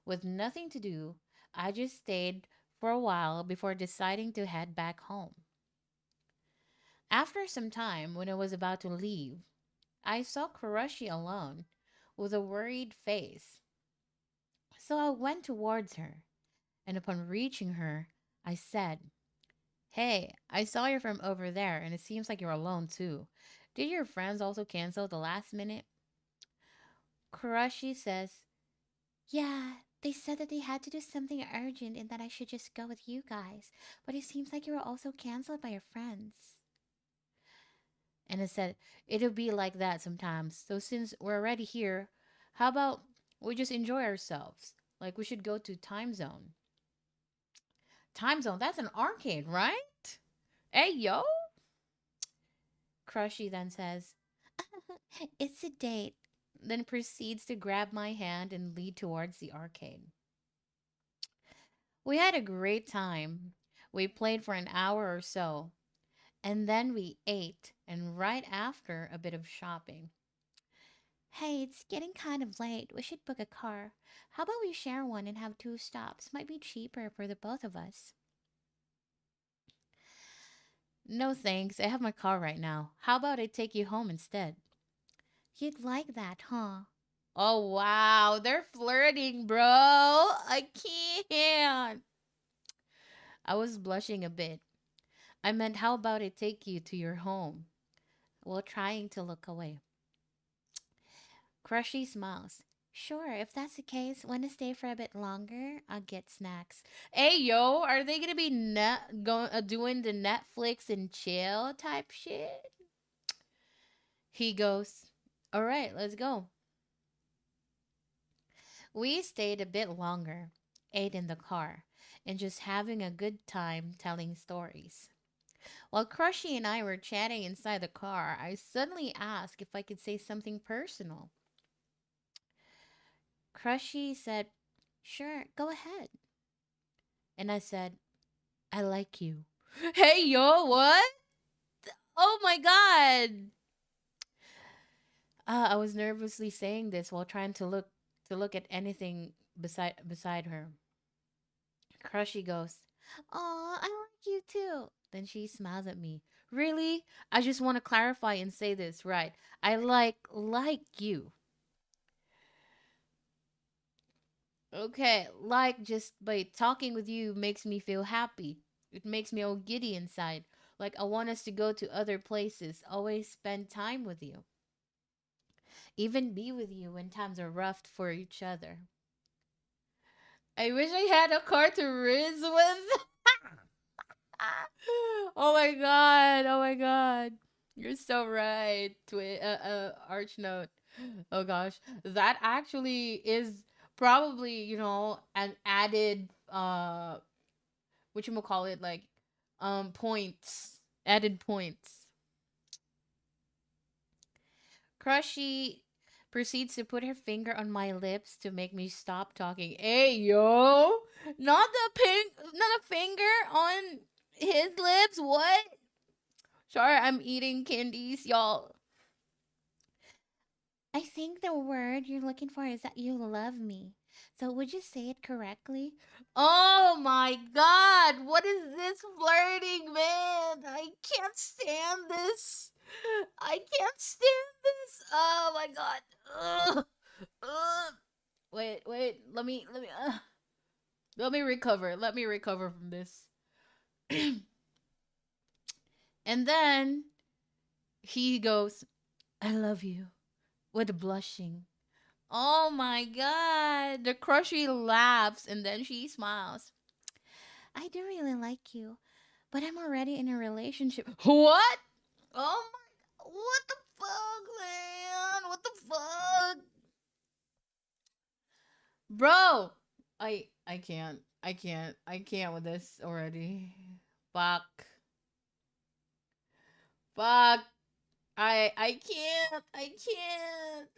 With nothing to do, I just stayed for a while before deciding to head back home. After some time, when I was about to leave, I saw Kuroshi alone with a worried face. So I went towards her, and upon reaching her, I said, "Hey, I saw you from over there, and it seems like you're alone too. Did your friends also cancel at the last minute?" Kuroshi says, "Yeah, they said that they had to do something urgent and that I should just go with you guys, but it seems like you were also canceled by your friends." And it said, "It'll be like that sometimes. So since we're already here, how about we just enjoy ourselves? Like we should go to Time Zone." Time Zone, that's an arcade, right? Hey, yo. Crushy then says, "It's a date." Then proceeds to grab my hand and lead towards the arcade. We had a great time. We played for an hour or so, and then we ate, and right after, a bit of shopping. Hey, it's getting kind of late. We should book a car. How about we share one and have 2 stops? Might be cheaper for the both of us. No thanks. I have my car right now. How about I take you home instead? You'd like that, huh? Oh, wow. They're flirting, bro. I can't. I was blushing a bit. I meant, how about I take you to your home? While trying to look away. Crushy smiles. Sure, if that's the case, want to stay for a bit longer? I'll get snacks. Hey, yo, are they gonna be doing the Netflix and chill type shit? He goes, all right, let's go. We stayed a bit longer, ate in the car, and just having a good time telling stories. While Crushy and I were chatting inside the car, I suddenly asked if I could say something personal. Crushy said, sure, go ahead. And I said, I like you. Hey, yo, what? Oh my god. I was nervously saying this while trying to look at anything beside her. Crushy goes, "Aw, I like you too." Then she smiles at me. Really? I just want to clarify and say this right. I like you. Okay, like just by talking with you makes me feel happy. It makes me all giddy inside. Like I want us to go to other places, always spend time with you. Even be with you when times are rough for each other. I wish I had a car to riz with. Oh my god. Oh my god. You're so right. Arch note. Oh gosh. That actually is probably, an added what you call it, like points. Added points. Crushy proceeds to put her finger on my lips to make me stop talking. Hey yo, not a finger on his lips. What? Sorry, I'm eating candies, y'all. I think the word you're looking for is that you love me. So would you say it correctly? Oh my god, what is this flirting, man? I can't stand this. I can't stand this. Oh my god. Ugh. Ugh. Wait. Let me recover. Let me recover from this. And then he goes, I love you, with blushing. Oh my god. The crushy laughs and then she smiles. I do really like you, but I'm already in a relationship. What? Oh my. What the fuck, man? What the fuck? Bro, I can't. I can't with this already. Fuck. Fuck. I can't. I can't.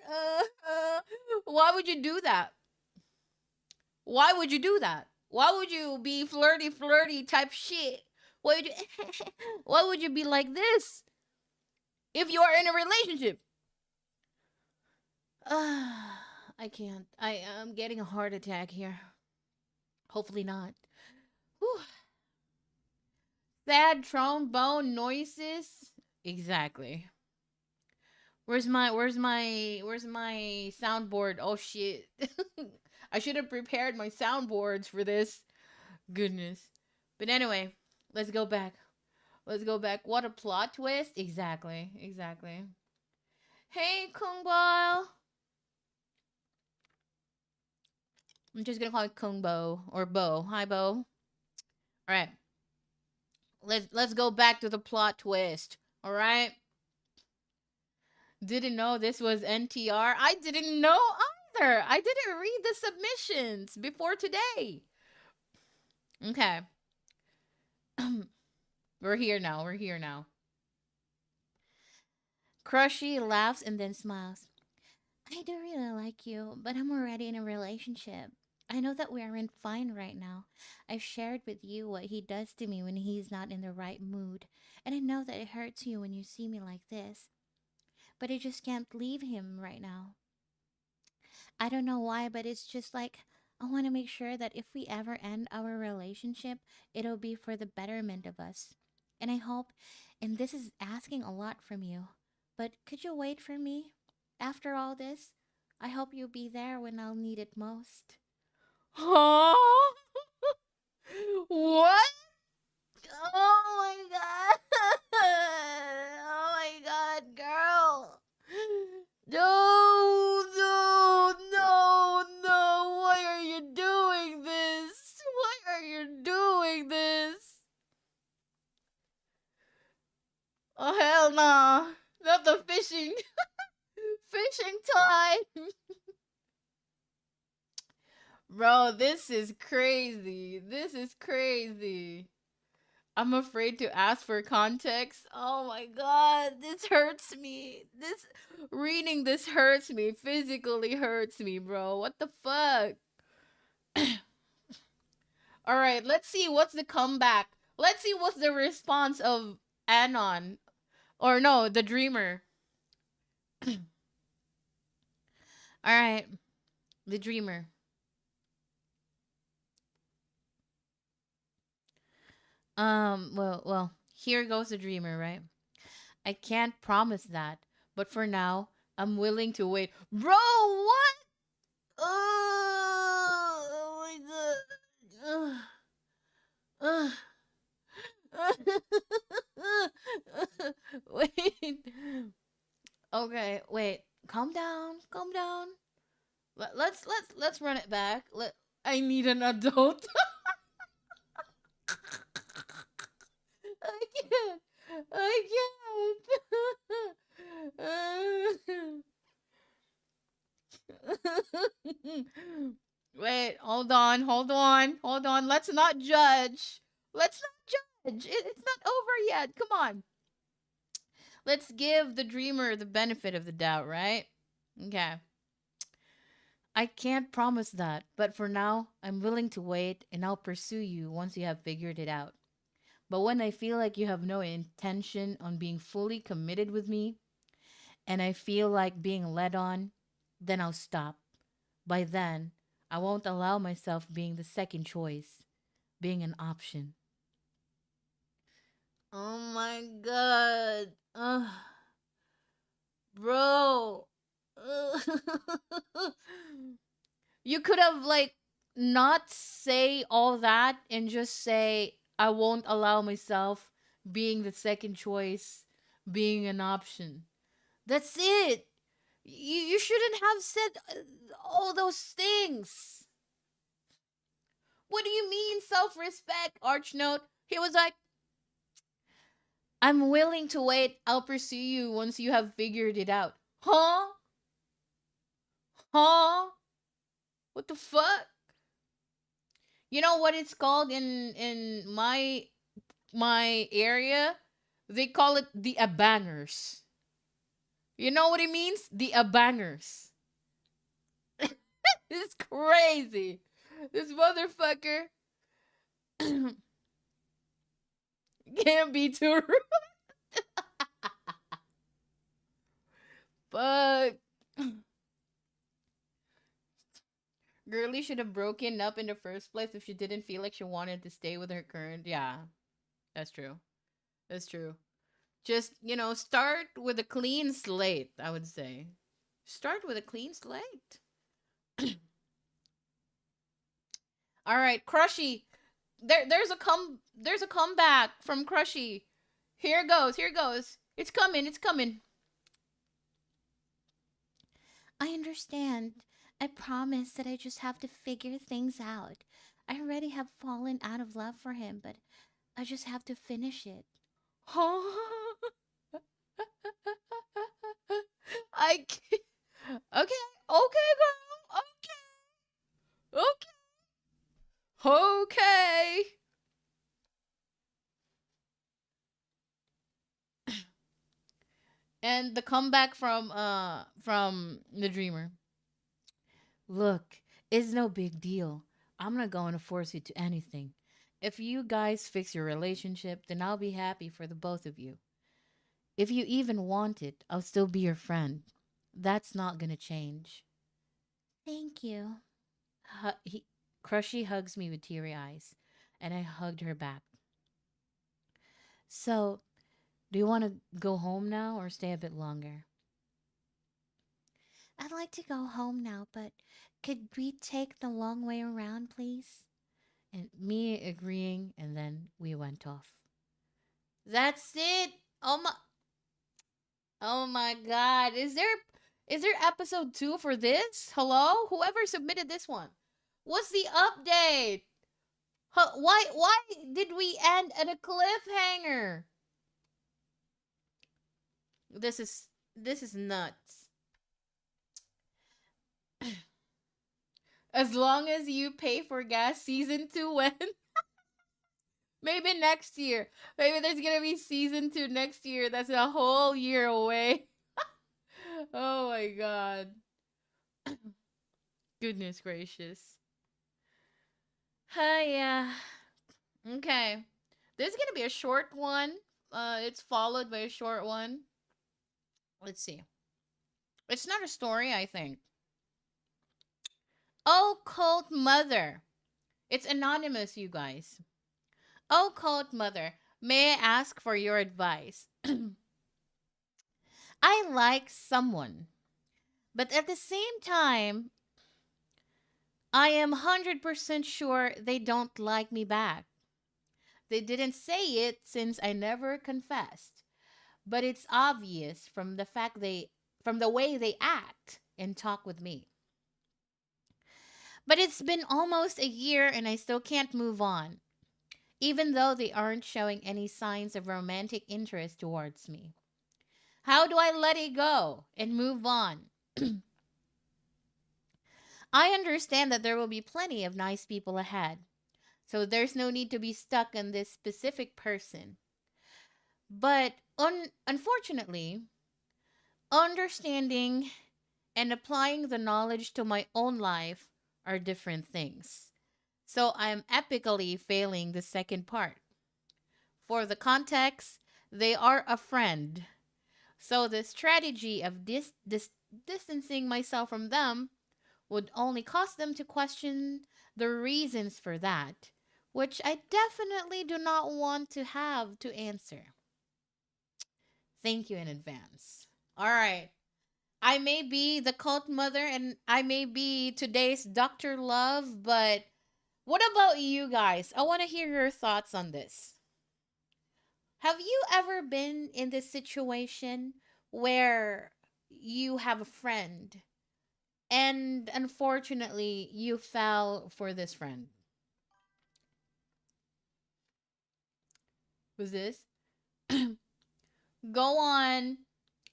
Why would you do that? Why would you do that? Why would you be flirty type shit? Why would you why would you be like this if you are in a relationship? I can't. I am getting a heart attack here. Hopefully not. Whew. Sad trombone noises. Exactly. Where's my soundboard? Oh shit. I should have prepared my soundboards for this. Goodness. But anyway, let's go back. Let's go back. What a plot twist. Exactly. Exactly. Hey, Kung Bao. I'm just gonna call it Kung Bo or Bo. Hi, Bo. All right. Let's go back to the plot twist. All right. Didn't know this was NTR. I didn't know either. I didn't read the submissions before today. Okay. We're here now. We're here now. Crushy laughs and then smiles. I do really like you, but I'm already in a relationship. I know that we aren't fine right now. I've shared with you what he does to me when he's not in the right mood, and I know that it hurts you when you see me like this. But I just can't leave him right now. I don't know why, but it's just like I want to make sure that if we ever end our relationship, it'll be for the betterment of us. And I hope, and this is asking a lot from you, but could you wait for me after all this? I hope you'll be there when I'll need it most. Huh? What? Oh my god. Oh my god, girl. No, no, no, no. Why are you doing this? Why are you doing this? Oh, hell nah. Not the fishing. Fishing time. Bro, this is crazy. This is crazy. I'm afraid to ask for context. Oh my god, this hurts me. This reading this hurts me. Physically hurts me, bro. What the fuck? All right, let's see what's the comeback. Let's see what's the response of Anon or no, the dreamer. All right, the dreamer. Well, here goes the dreamer, right? I can't promise that, but for now, I'm willing to wait. Bro, what? Oh my god. Wait. Okay, wait. Calm down. Calm down. Let's run it back. I need an adult. I can't. I can't. Wait, hold on, hold on, hold on. Let's not judge. Let's not judge. It's not over yet. Come on. Let's give the dreamer the benefit of the doubt, right? Okay. I can't promise that, but for now, I'm willing to wait and I'll pursue you once you have figured it out. But when I feel like you have no intention on being fully committed with me and I feel like being led on, then I'll stop. By then, I won't allow myself being the second choice, being an option. Oh my god. Bro. You could have like not say all that and just say I won't allow myself being the second choice, being an option. That's it. You shouldn't have said all those things. What do you mean self-respect, Archnote? He was like, I'm willing to wait. I'll pursue you once you have figured it out. Huh? Huh? What the fuck? You know what it's called in my area? They call it the abangers. You know what it means? The abangers. It's crazy. This motherfucker can't be too rude. Fuck. Girlie should have broken up in the first place if she didn't feel like she wanted to stay with her current. Yeah, that's true. That's true. Just, start with a clean slate, I would say. Start with a clean slate. All right, Crushy. There's a comeback from Crushy. Here goes. Here goes. It's coming. It's coming. I understand. I promise that I just have to figure things out. I already have fallen out of love for him, but I just have to finish it. Huh? I can't. Okay, okay, girl. Okay, okay, okay. And the comeback from the dreamer. Look, it's no big deal. I'm not going to force you to anything. If you guys fix your relationship, then I'll be happy for the both of you. If you even want it, I'll still be your friend. That's not gonna change. Thank you. Crushy hugs me with teary eyes, and I hugged her back. So, do you want to go home now or stay a bit longer? I'd like to go home now, but could we take the long way around, please? And me agreeing, and then we went off. That's it. Oh my god. Is there episode 2 for this? Hello? Whoever submitted this one. What's the update? Why did we end at a cliffhanger? This is nuts. As long as you pay for gas, season 2 when? Maybe next year. Maybe there's gonna be season 2 next year. That's a whole year away. Oh my god. Goodness gracious. Yeah. Okay. This is gonna be a short one. It's followed by a short one. Let's see. It's not a story, I think. Oh, cult mother. It's anonymous, you guys. Oh, cult mother. May I ask for your advice? I like someone, but at the same time, I am 100% sure they don't like me back. They didn't say it since I never confessed, but it's obvious from the way they act and talk with me. But it's been almost a year and I still can't move on, even though they aren't showing any signs of romantic interest towards me. How do I let it go and move on? I understand that there will be plenty of nice people ahead, so there's no need to be stuck on this specific person. But unfortunately, understanding and applying the knowledge to my own life are different things. So I'm epically failing the second part. For the context, they are a friend. So the strategy of distancing myself from them would only cause them to question the reasons for that, which I definitely do not want to have to answer. Thank you in advance. All right. I may be the cult mother and I may be today's Dr. Love, but what about you guys? I want to hear your thoughts on this. Have you ever been in this situation where you have a friend and unfortunately you fell for this friend? Was this? Go on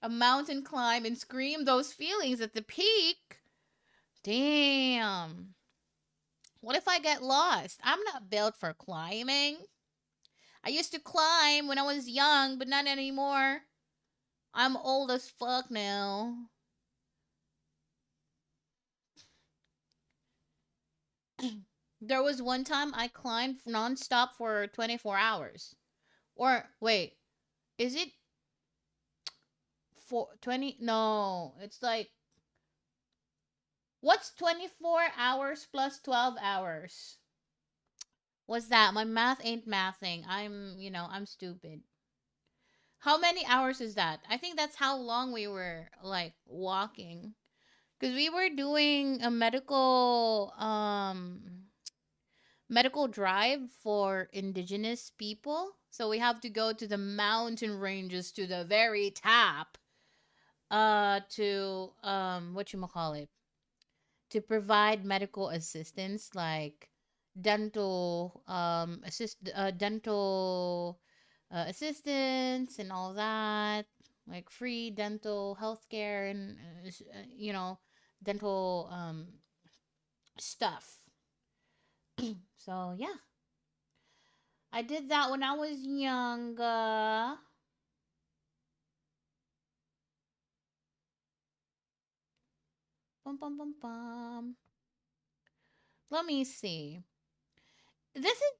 a mountain climb and scream those feelings at the peak? Damn. What if I get lost? I'm not built for climbing. I used to climb when I was young, but not anymore. I'm old as fuck now. There was one time I climbed nonstop for 24 hours. Or, wait, is it for 20? No, it's like, what's 24 hours plus 12 hours? What's that? My math ain't mathing. I'm stupid. How many hours is that? I think that's how long we were like walking. Cuz we were doing a medical drive for indigenous people. So we have to go to the mountain ranges to the very top to what you call it, to provide medical assistance like dental assistance and all that, like free dental health care and dental stuff. So yeah, I did that when I was younger. Bum bum bum bum. Let me see. This is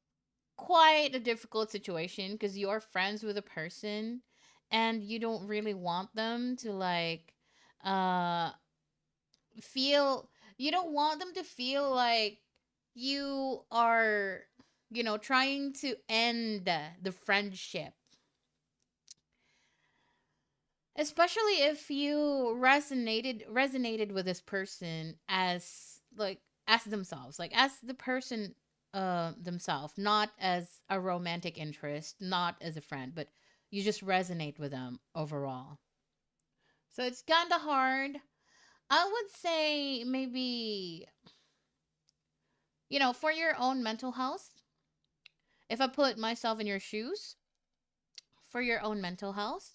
quite a difficult situation because you're friends with a person and you don't really want them to like uh feel You don't want them to feel like you are, trying to end the friendship. Especially if you resonated with this person as themselves, like as the person themselves, not as a romantic interest, not as a friend, but you just resonate with them overall. So it's kind of hard. I would say maybe, for your own mental health, if I put myself in your shoes, for your own mental health,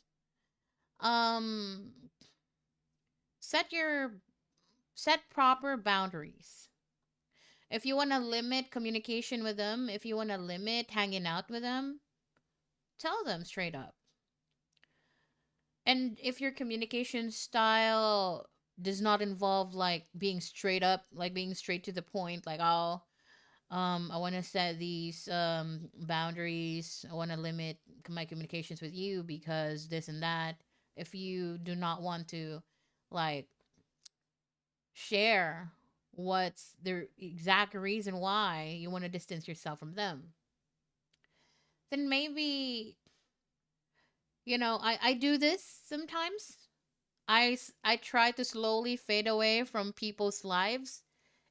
um set your set proper boundaries. If you want to limit communication with them, if you want to limit hanging out with them, tell them straight up. And if your communication style does not involve like being straight up, like being straight to the point, like, oh, I want to set these boundaries. I want to limit my communications with you because this and that. If you do not want to like share what's the exact reason why you want to distance yourself from them, then maybe, I do this sometimes. I try to slowly fade away from people's lives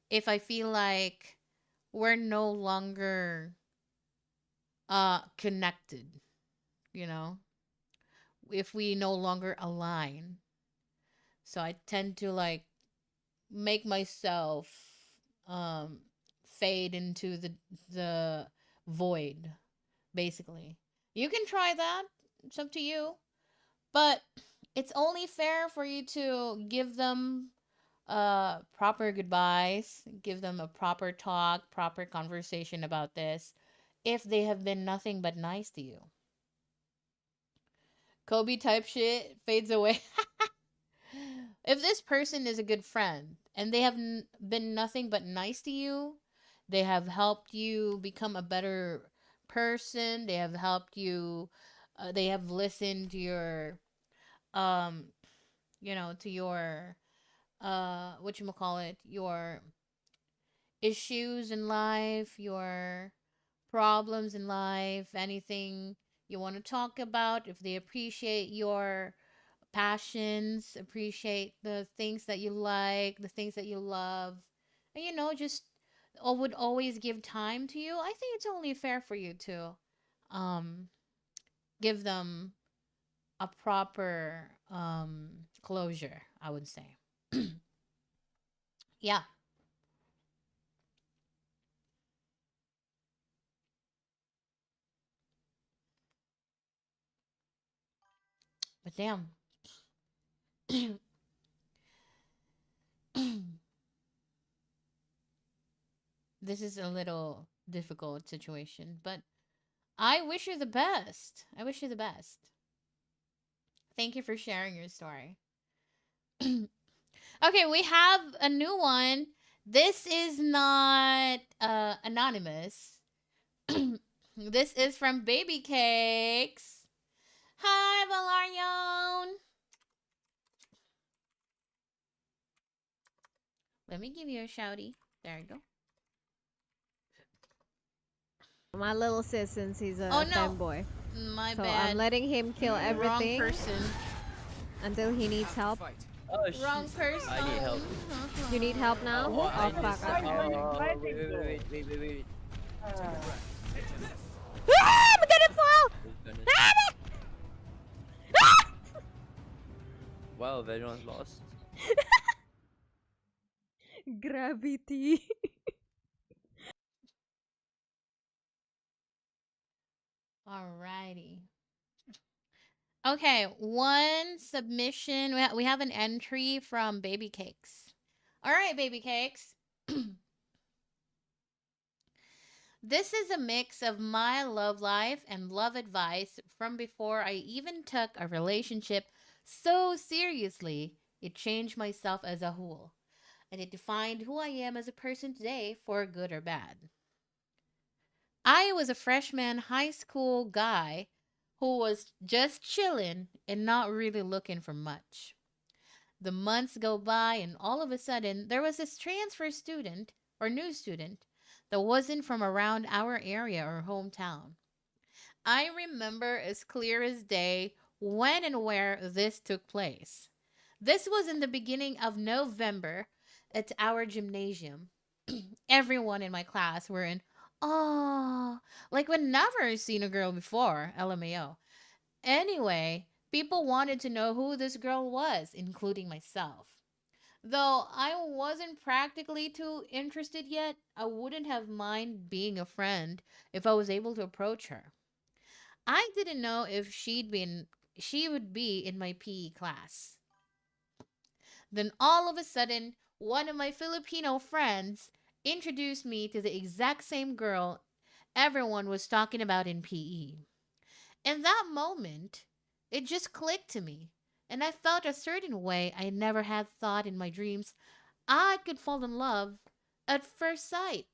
if I feel like we're no longer connected, you know, if we no longer align. So I tend to like make myself um fade into the void, basically. You can try that. It's up to you. But it's only fair for you to give them proper goodbyes, give them a proper talk, proper conversation about this if they have been nothing but nice to you. Kobe type shit fades away. If this person is a good friend and they have been nothing but nice to you, they have helped you become a better person, they have helped you, they have listened to your, um, to your, what you call it, your issues in life, your problems in life, anything you want to talk about, if they appreciate your passions, appreciate the things that you like, the things that you love, and just would always give time to you, I think it's only fair for you to um give them a proper closure, I would say. Yeah, but damn. This is a little difficult situation, but I wish you the best. I wish you the best. Thank you for sharing your story. Okay, we have a new one. This is not anonymous. This is from Baby Cakes. Hi, Valarion. Let me give you a shouty. There you go. My little sis, since he's a Oh no, femboy. my So bad. I'm letting him kill Wrong everything person. until he needs help. Oh Wrong shit. person. I need help. You need help now? Oh, I Oh need fuck, some. okay. Wait. Ah, I'm gonna fall! Goodness. Ah! Wow, everyone's lost. Gravity. Alrighty. Okay, one submission. We have an entry from Baby Cakes. All right, Baby Cakes. This is a mix of my love life and love advice from before I even took a relationship so seriously it changed myself as a whole, and it defined who I am as a person today, for good or bad. I was a freshman high school guy who was just chilling and not really looking for much. The months go by, and all of a sudden, there was this transfer student or new student that wasn't from around our area or hometown. I remember as clear as day when and where this took place. This was in the beginning of November at our gymnasium. Everyone in my class were in, oh, like we'd never seen a girl before, LMAO. Anyway, people wanted to know who this girl was, including myself. Though I wasn't practically too interested yet, I wouldn't have mind being a friend if I was able to approach her. I didn't know if she would be in my PE class. Then all of a sudden, one of my Filipino friends introduced me to the exact same girl everyone was talking about in PE. In that moment, it just clicked to me, and I felt a certain way I never had thought in my dreams I could fall in love at first sight.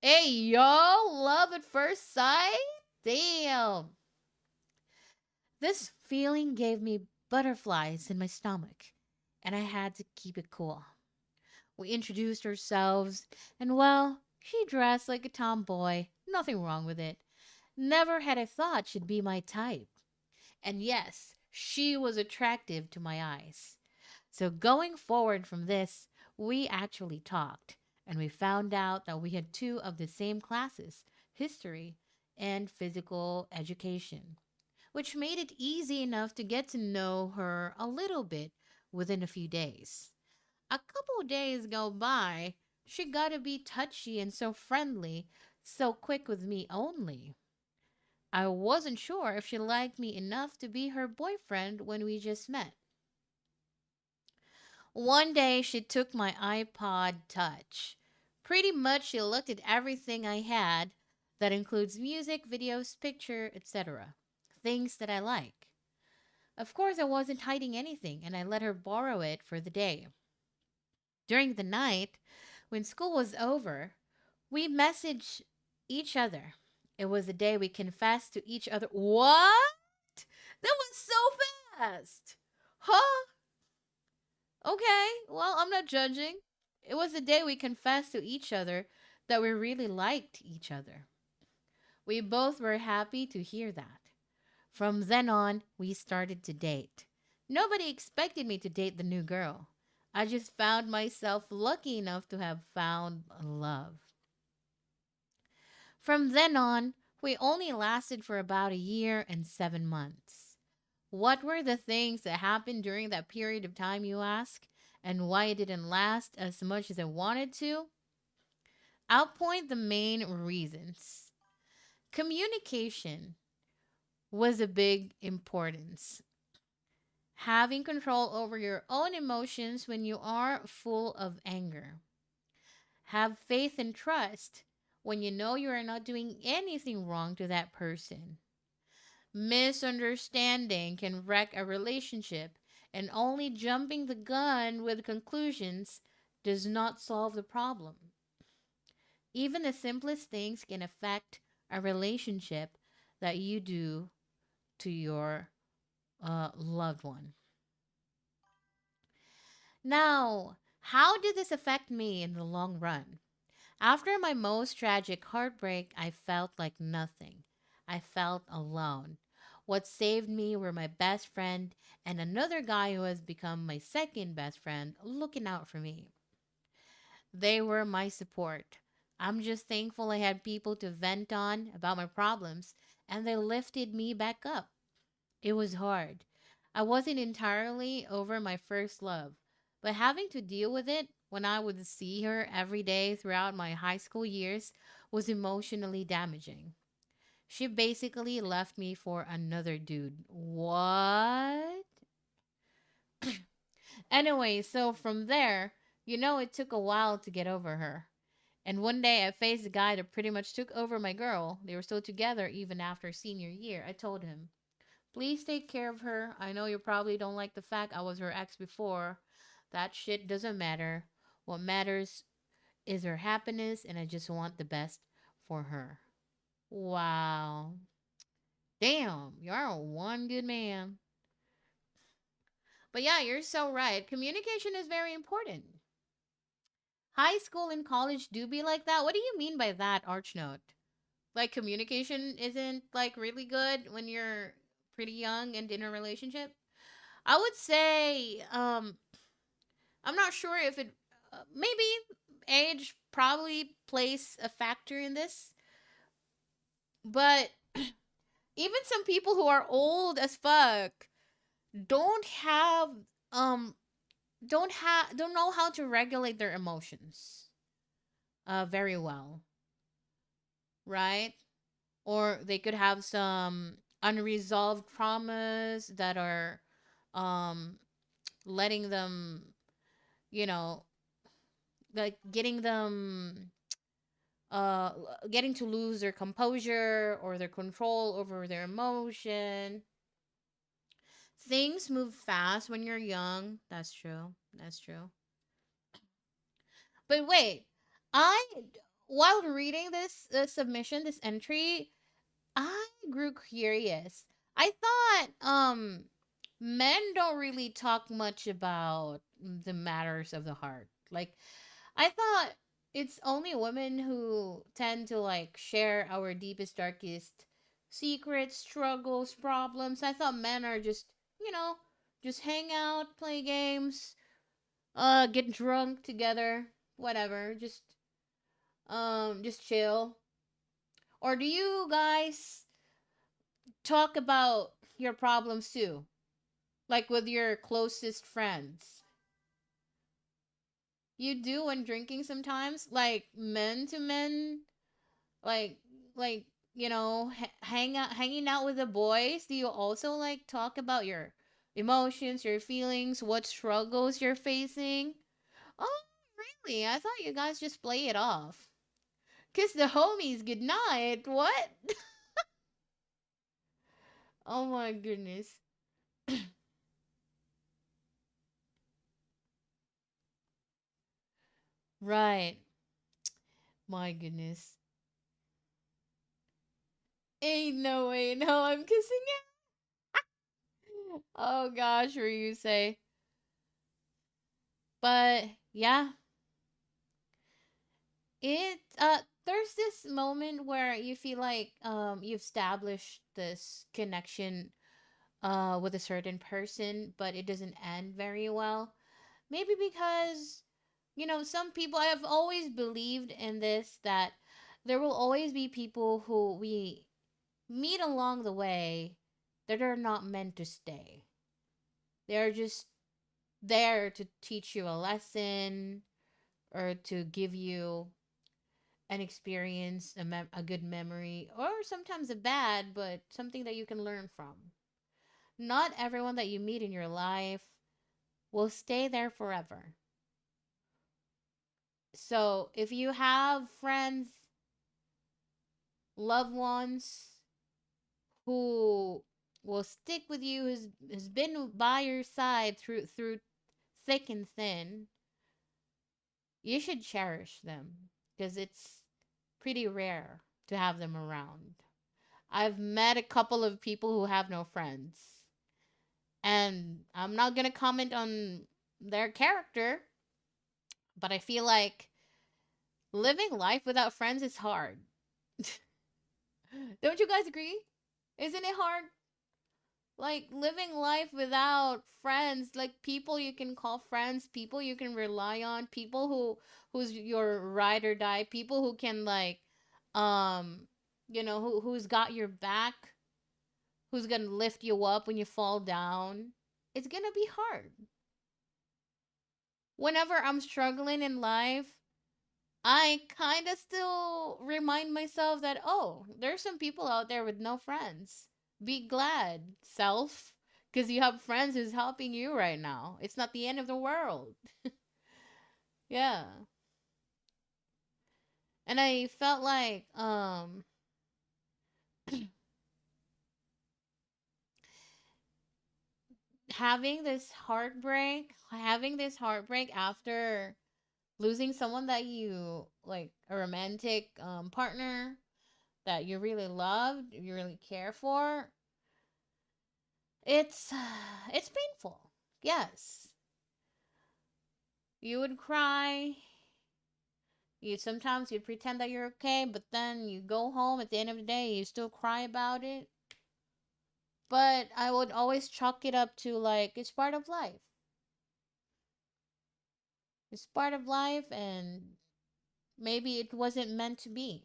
Hey, yo, love at first sight? Damn. This feeling gave me butterflies in my stomach, and I had to keep it cool. We introduced ourselves, and well, she dressed like a tomboy. Nothing wrong with it. Never had I thought she'd be my type. And yes, she was attractive to my eyes. So going forward from this, we actually talked, and we found out that we had two of the same classes, history and physical education, which made it easy enough to get to know her a little bit within a few days. A couple of days go by, she got to be touchy and so friendly, so quick with me only. I wasn't sure if she liked me enough to be her boyfriend when we just met. One day she took my iPod Touch. Pretty much she looked at everything I had that includes music, videos, picture, etc. Things that I like. Of course I wasn't hiding anything and I let her borrow it for the day. During the night, when school was over, we messaged each other. It was the day we confessed to each other. What? That was so fast. Huh? Okay, well, I'm not judging. It was the day we confessed to each other that we really liked each other. We both were happy to hear that. From then on, we started to date. Nobody expected me to date the new girl. I just found myself lucky enough to have found love. From then on, we only lasted for about a year and 7 months. What were the things that happened during that period of time, you ask? And why it didn't last as much as I wanted to? I'll point the main reasons. Communication was a big importance. Having control over your own emotions when you are full of anger. Have faith and trust when you know you are not doing anything wrong to that person. Misunderstanding can wreck a relationship, and only jumping the gun with conclusions does not solve the problem. Even the simplest things can affect a relationship that you do to your loved one. Now, how did this affect me in the long run? After my most tragic heartbreak, I felt like nothing. I felt alone. What saved me were my best friend and another guy who has become my second best friend looking out for me. They were my support. I'm just thankful I had people to vent on about my problems and they lifted me back up. It was hard. I wasn't entirely over my first love, but having to deal with it when I would see her every day throughout my high school years was emotionally damaging. She basically left me for another dude. What? Anyway, so from there, it took a while to get over her. And one day I faced a guy that pretty much took over my girl. They were still together even after senior year. I told him, please take care of her. I know you probably don't like the fact I was her ex before. That shit doesn't matter. What matters is her happiness, and I just want the best for her. Wow. Damn, you're one good man. But yeah, you're so right. Communication is very important. High school and college do be like that. What do you mean by that, Archnote? Like communication isn't like really good when you're pretty young and in a relationship? I would say I'm not sure if it maybe age probably plays a factor in this, but even some people who are old as fuck don't have um don't know how to regulate their emotions very well, right? Or they could have some unresolved traumas that are um letting them, you know, like getting to lose their composure or their control over their emotion. Things move fast when you're young. That's true. That's true. But wait, I while reading this submission, this entry, I grew curious. I thought men don't really talk much about the matters of the heart. Like I thought it's only women who tend to like share our deepest darkest secrets, struggles, problems. I thought men are just, you know, just hang out, play games, get drunk together, whatever. Just chill. Or do you guys talk about your problems too? Like with your closest friends? You do when drinking sometimes? Like men to men? Like like you know, hanging out with the boys? Do you also like talk about your emotions, your feelings, what struggles you're facing? Oh, really? I thought you guys just play it off. Kiss the homies goodnight. What? Oh my goodness. Right. My goodness. Ain't no way. No, I'm kissing it. Oh gosh, were you say? But yeah, it there's this moment where you feel like you've established this connection with a certain person, but it doesn't end very well. Maybe because some people, I have always believed in this, that there will always be people who we meet along the way that are not meant to stay. They're just there to teach you a lesson or to give you an experience, a good memory, or sometimes a bad, but something that you can learn from. Not everyone that you meet in your life will stay there forever. So if you have friends, loved ones who will stick with you, has been by your side through thick and thin, you should cherish them because it's pretty rare to have them around. I've met a couple of people who have no friends, and I'm not gonna comment on their character, but I feel like living life without friends is hard. Don't you guys agree? Isn't it hard? Like living life without friends, like people you can call friends, people you can rely on, people who's your ride or die, people who can like um who's got your back, who's gonna lift you up when you fall down. It's gonna be hard. Whenever I'm struggling in life, I kind of still remind myself that, oh, there's some people out there with no friends. Be glad, self, because you have friends who's helping you right now. It's not the end of the world. Yeah. And I felt like having this heartbreak after losing someone that you like, a romantic partner that you really loved, you really care for, it's it's painful. Yes, you would cry. You sometimes you pretend that you're okay, but then you go home at the end of the day, you still cry about it. But I would always chalk it up to like it's part of life. It's part of life, and maybe it wasn't meant to be.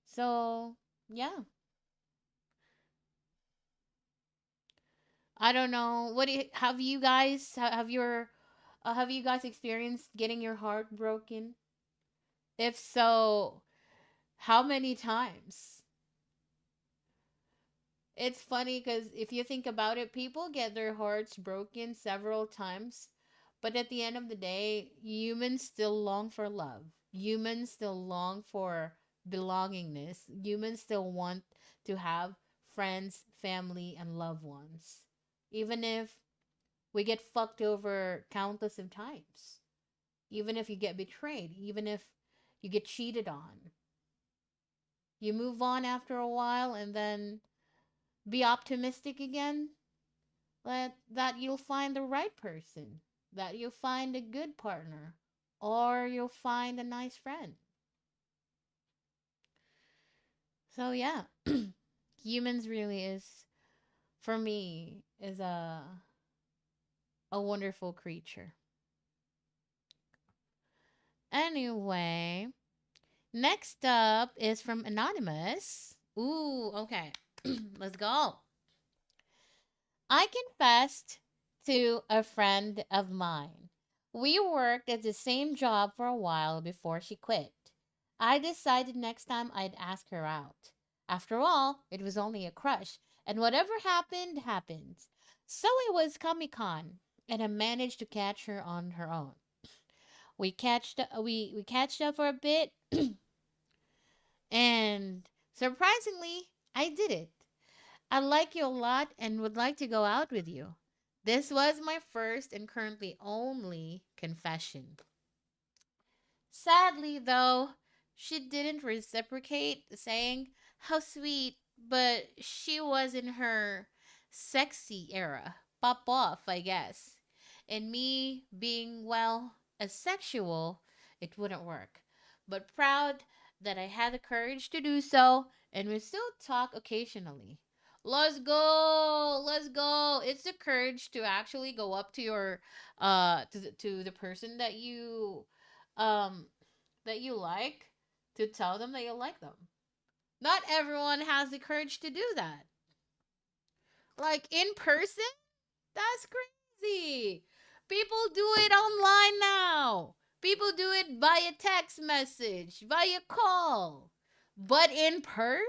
So, yeah. I don't know. What do you, have you guys have you guys experienced getting your heart broken? If so, how many times? It's funny because if you think about it, people get their hearts broken several times. But at the end of the day, humans still long for love. Humans still long for belongingness. Humans still want to have friends, family, and loved ones. Even if we get fucked over countless of times. Even if you get betrayed. Even if you get cheated on. You move on after a while and then be optimistic again that you'll find the right person, that you'll find a good partner, or you'll find a nice friend. So yeah, humans really is for me is a wonderful creature. Anyway, next up is from Anonymous. Ooh, okay. Let's go. I confessed to a friend of mine. We worked at the same job for a while before she quit. I decided next time I'd ask her out. After all, it was only a crush, and whatever happened, happened. So it was Comic Con, and I managed to catch her on her own. We catched up for a bit, and surprisingly, I did it. I like you a lot and would like to go out with you. This was my first and currently only confession. Sadly, though, she didn't reciprocate, saying how sweet, but she was in her sexy era. Pop off, I guess. And me being, well, asexual, it wouldn't work. But proud that I had the courage to do so, and we still talk occasionally. Let's go! Let's go! It's the courage to actually go up to your to the person um that you like to tell them that you like them. Not everyone has the courage to do that. Like in person, that's crazy. People do it online now. People do it via text message, via call. But in person,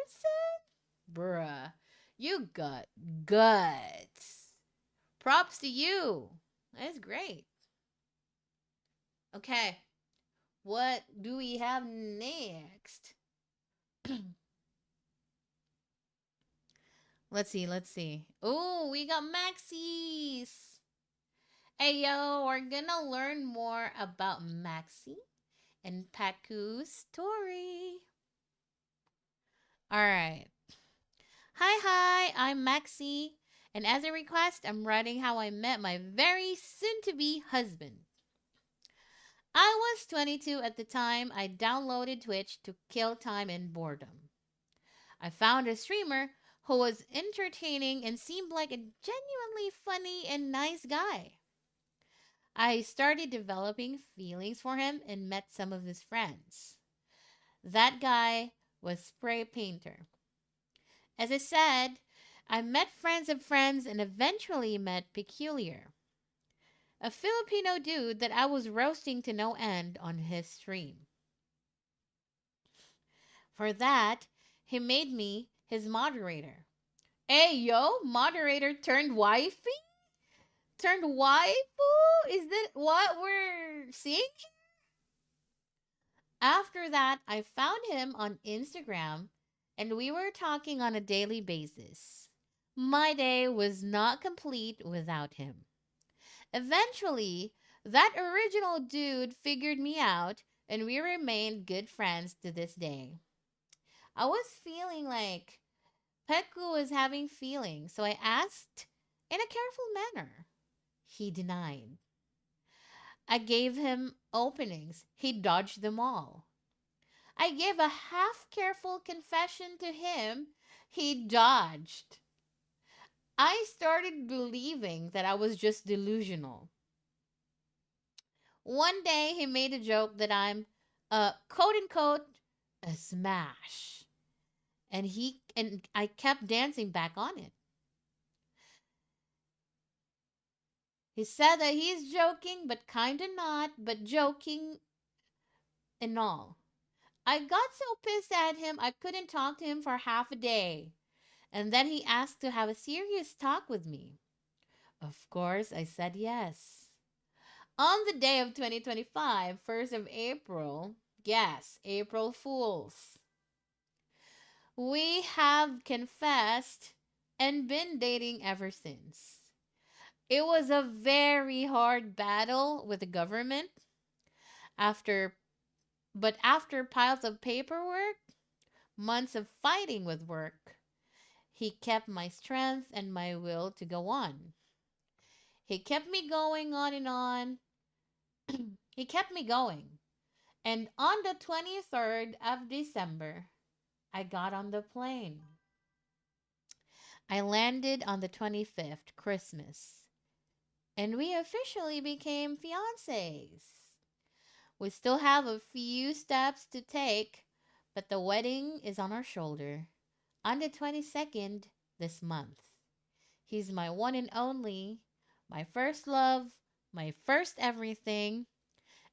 bruh, you got guts. Props to you. That's great. Okay, what do we have next? Let's see, let's see. Oh, we got Maxie's. Hey yo, we're gonna learn more about Maxie and Paku's story. Alright. Hi, I'm Maxie. And as a request, I'm writing how I met my very soon to be husband. I was 22 at the time I downloaded Twitch to kill time and boredom. I found a streamer who was entertaining and seemed like a genuinely funny and nice guy. I started developing feelings for him and met some of his friends. That guy was Spray Painter. As I said, I met friends of friends and eventually met Peculiar, a Filipino dude that I was roasting to no end on his stream. For that, he made me his moderator. Hey yo, moderator turned wifey? Turned waifu? Is that what we're seeing? After that, I found him on Instagram and we were talking on a daily basis. My day was not complete without him. Eventually, that original dude figured me out and we remained good friends to this day. I was feeling like Peku was having feelings, so I asked in a careful manner. He denied. I gave him openings. He dodged them all. I gave a half careful confession to him. He dodged. I started believing that I was just delusional. One day he made a joke that I'm quote unquote a smash. And I kept dancing back on it. He said that he's joking, but kinda not, but joking and all. I got so pissed at him I couldn't talk to him for half a day. And then he asked to have a serious talk with me. Of course, I said yes. On the day of 2025, 1st of April, yes, April Fools, we have confessed and been dating ever since. It was a very hard battle with the government after but after piles of paperwork, months of fighting with work, he kept my strength and my will to go on. He kept me going on and on. He kept me going. And on the 23rd of December, I got on the plane. I landed on the 25th, Christmas, and we officially became fiancés. We still have a few steps to take, but the wedding is on our shoulder on the 22nd this month. He's my one and only, my first love, my first everything,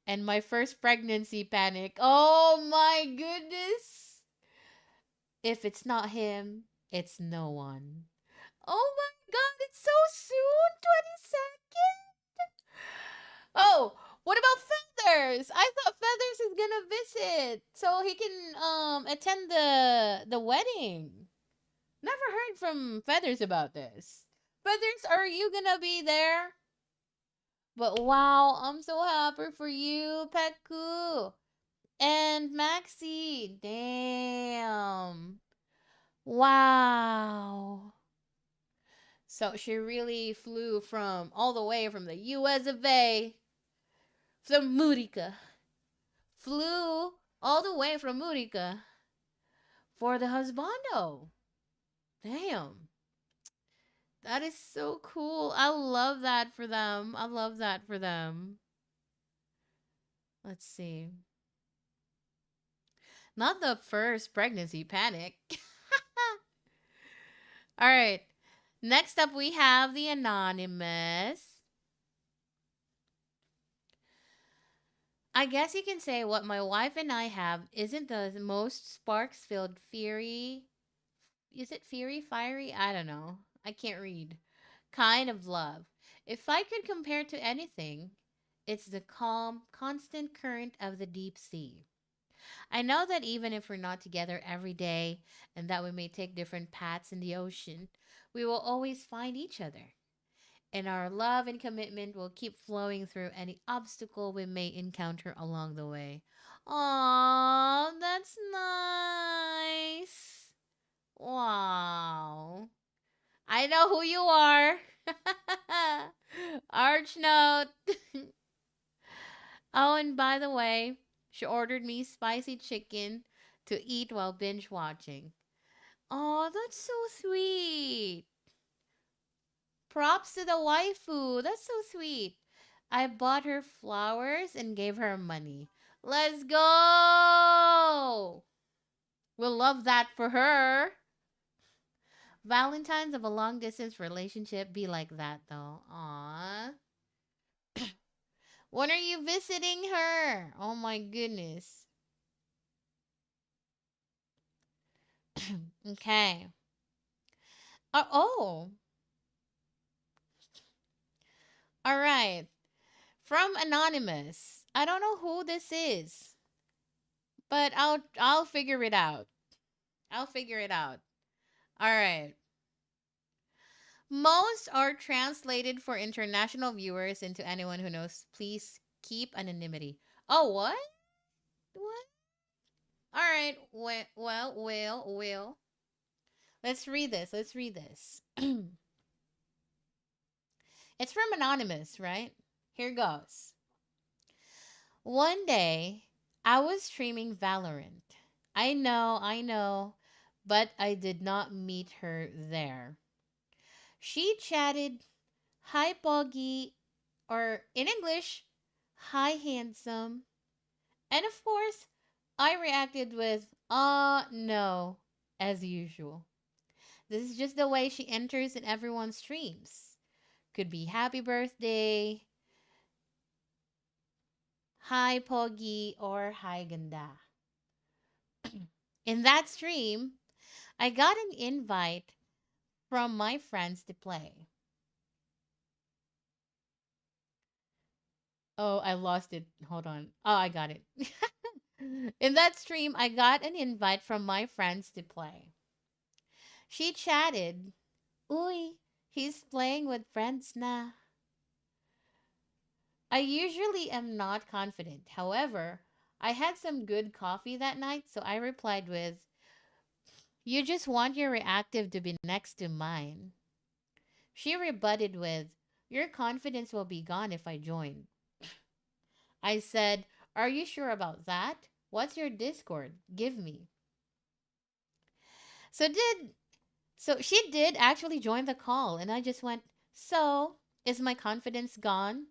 and my first pregnancy panic. Oh my goodness! If it's not him, it's no one. Oh my god, it's so soon! 22nd? Oh, what about Feathers? I thought Feathers is gonna visit so he can attend the wedding. Never heard from Feathers about this. Feathers, are you gonna be there? But wow, I'm so happy for you, Petku. And Maxie. Damn. Wow. So she really flew from all the way from the US of A. From Murica. Flew all the way from Murica for the husbando. Damn. That is so cool. I love that for them. I love that for them. Let's see. Not the first pregnancy panic. All right. Next up, we have the anonymous. I guess you can say what my wife and I have isn't the most sparks filled fiery. Is it fiery, fiery? I don't know. I can't read. Kind of love. If I could compare to anything, it's the calm, constant current of the deep sea. I know that even if we're not together every day and that we may take different paths in the ocean, we will always find each other. And our love and commitment will keep flowing through any obstacle we may encounter along the way. Aww, that's nice. Wow. I know who you are. Arch note. Oh, and by the way, she ordered me spicy chicken to eat while binge watching. Oh, that's so sweet. Props to the waifu. That's so sweet. I bought her flowers and gave her money. Let's go. We'll love that for her. Valentine's of a long distance relationship be like that though. Aww. When are you visiting her? Oh my goodness. Okay. Oh. All right. From Anonymous. I don't know who this is, but I'll figure it out. I'll figure it out. All right. Most are translated for international viewers into anyone who knows. Please keep anonymity. Oh, what? What? All right. Well. Let's read this. It's from Anonymous, right? Here goes. One day, I was streaming Valorant. I know, but I did not meet her there. She chatted, "Hi, Poggy," or in English, "Hi, handsome." And of course, I reacted with, no, as usual. This is just the way she enters in everyone's streams. Could be happy birthday, hi Poggy, or hi ganda. In that stream, I got an invite from my friends to play. Oh, I lost it. Hold on. Oh, I got it. In that stream, I got an invite from my friends to play. She chatted, "Uy, he's playing with friends na." I usually am not confident. However, I had some good coffee that night, so I replied with, "You just want your reactive to be next to mine." She rebutted with, "Your confidence will be gone if I join." I said, "Are you sure about that? What's your Discord? Give me." So did she did actually join the call, and I just went, "So, is my confidence gone?"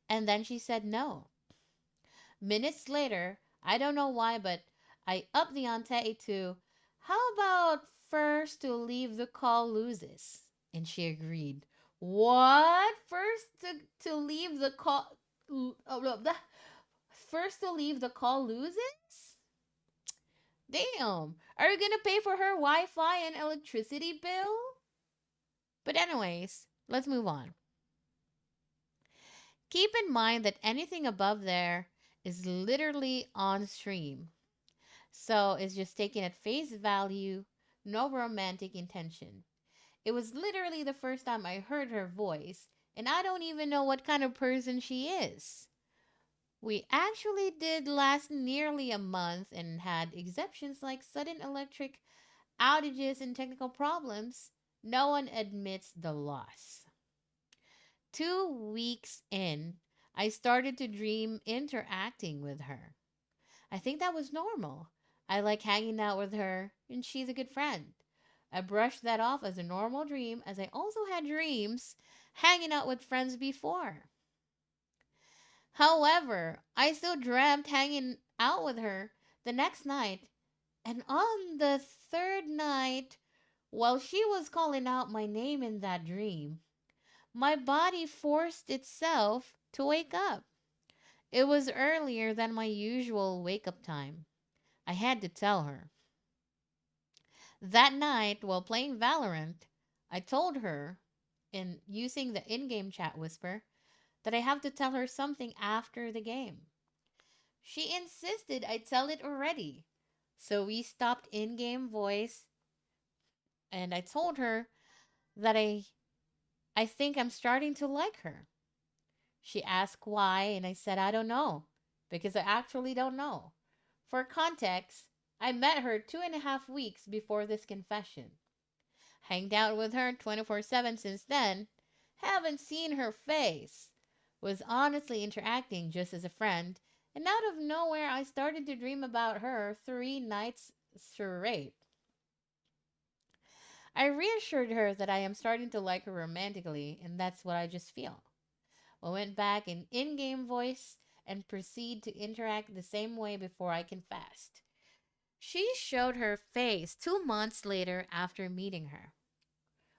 And then she said no. Minutes later, I don't know why, but I upped the ante to, "How about first to leave the call loses?" And she agreed. What? To leave the call first to leave the call loses? Damn. Are you gonna pay for her Wi-Fi and electricity bill? But anyways, let's move on. Keep in mind that anything above there is literally on stream. So it's just taken at face value, no romantic intention. It was literally the first time I heard her voice, and I don't even know what kind of person she is. We actually did last nearly a month and had exceptions like sudden electric outages and technical problems. No one admits the loss. 2 weeks in, I started to dream interacting with her. I think that was normal. I like hanging out with her, and she's a good friend. I brushed that off as a normal dream, as I also had dreams hanging out with friends before. However, I still dreamt hanging out with her the next night, and on the third night, while she was calling out my name in that dream, my body forced itself to wake up. It was earlier than my usual wake up time. I had to tell her. That night, while playing Valorant, I told her, in using the in game chat whisper, that I have to tell her something after the game. She insisted I tell it already. So we stopped in game voice, and I told her that I think I'm starting to like her. She asked why, and I said I don't know, because I actually don't know. For context, I met her 2.5 weeks before this confession. Hanged out with her 24/7 since then. Haven't seen her face. Was honestly interacting just as a friend. And out of nowhere, I started to dream about her 3 nights straight. I reassured her that I am starting to like her romantically, and that's what I just feel. We went back in game voice and proceed to interact the same way before I confessed. She showed her face 2 months later after meeting her.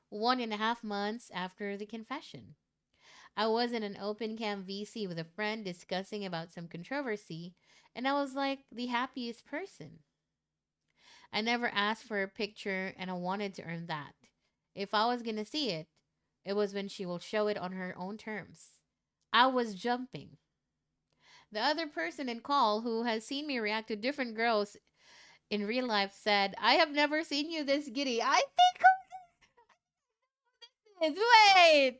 1.5 months after the confession. I was in an open cam VC with a friend discussing about some controversy, and I was like the happiest person. I never asked for a picture, and I wanted to earn that. If I was gonna see it, it was when she will show it on her own terms. I was jumping. The other person in call who has seen me react to different girls in real life said, "I have never seen you this giddy." I think of this. Wait.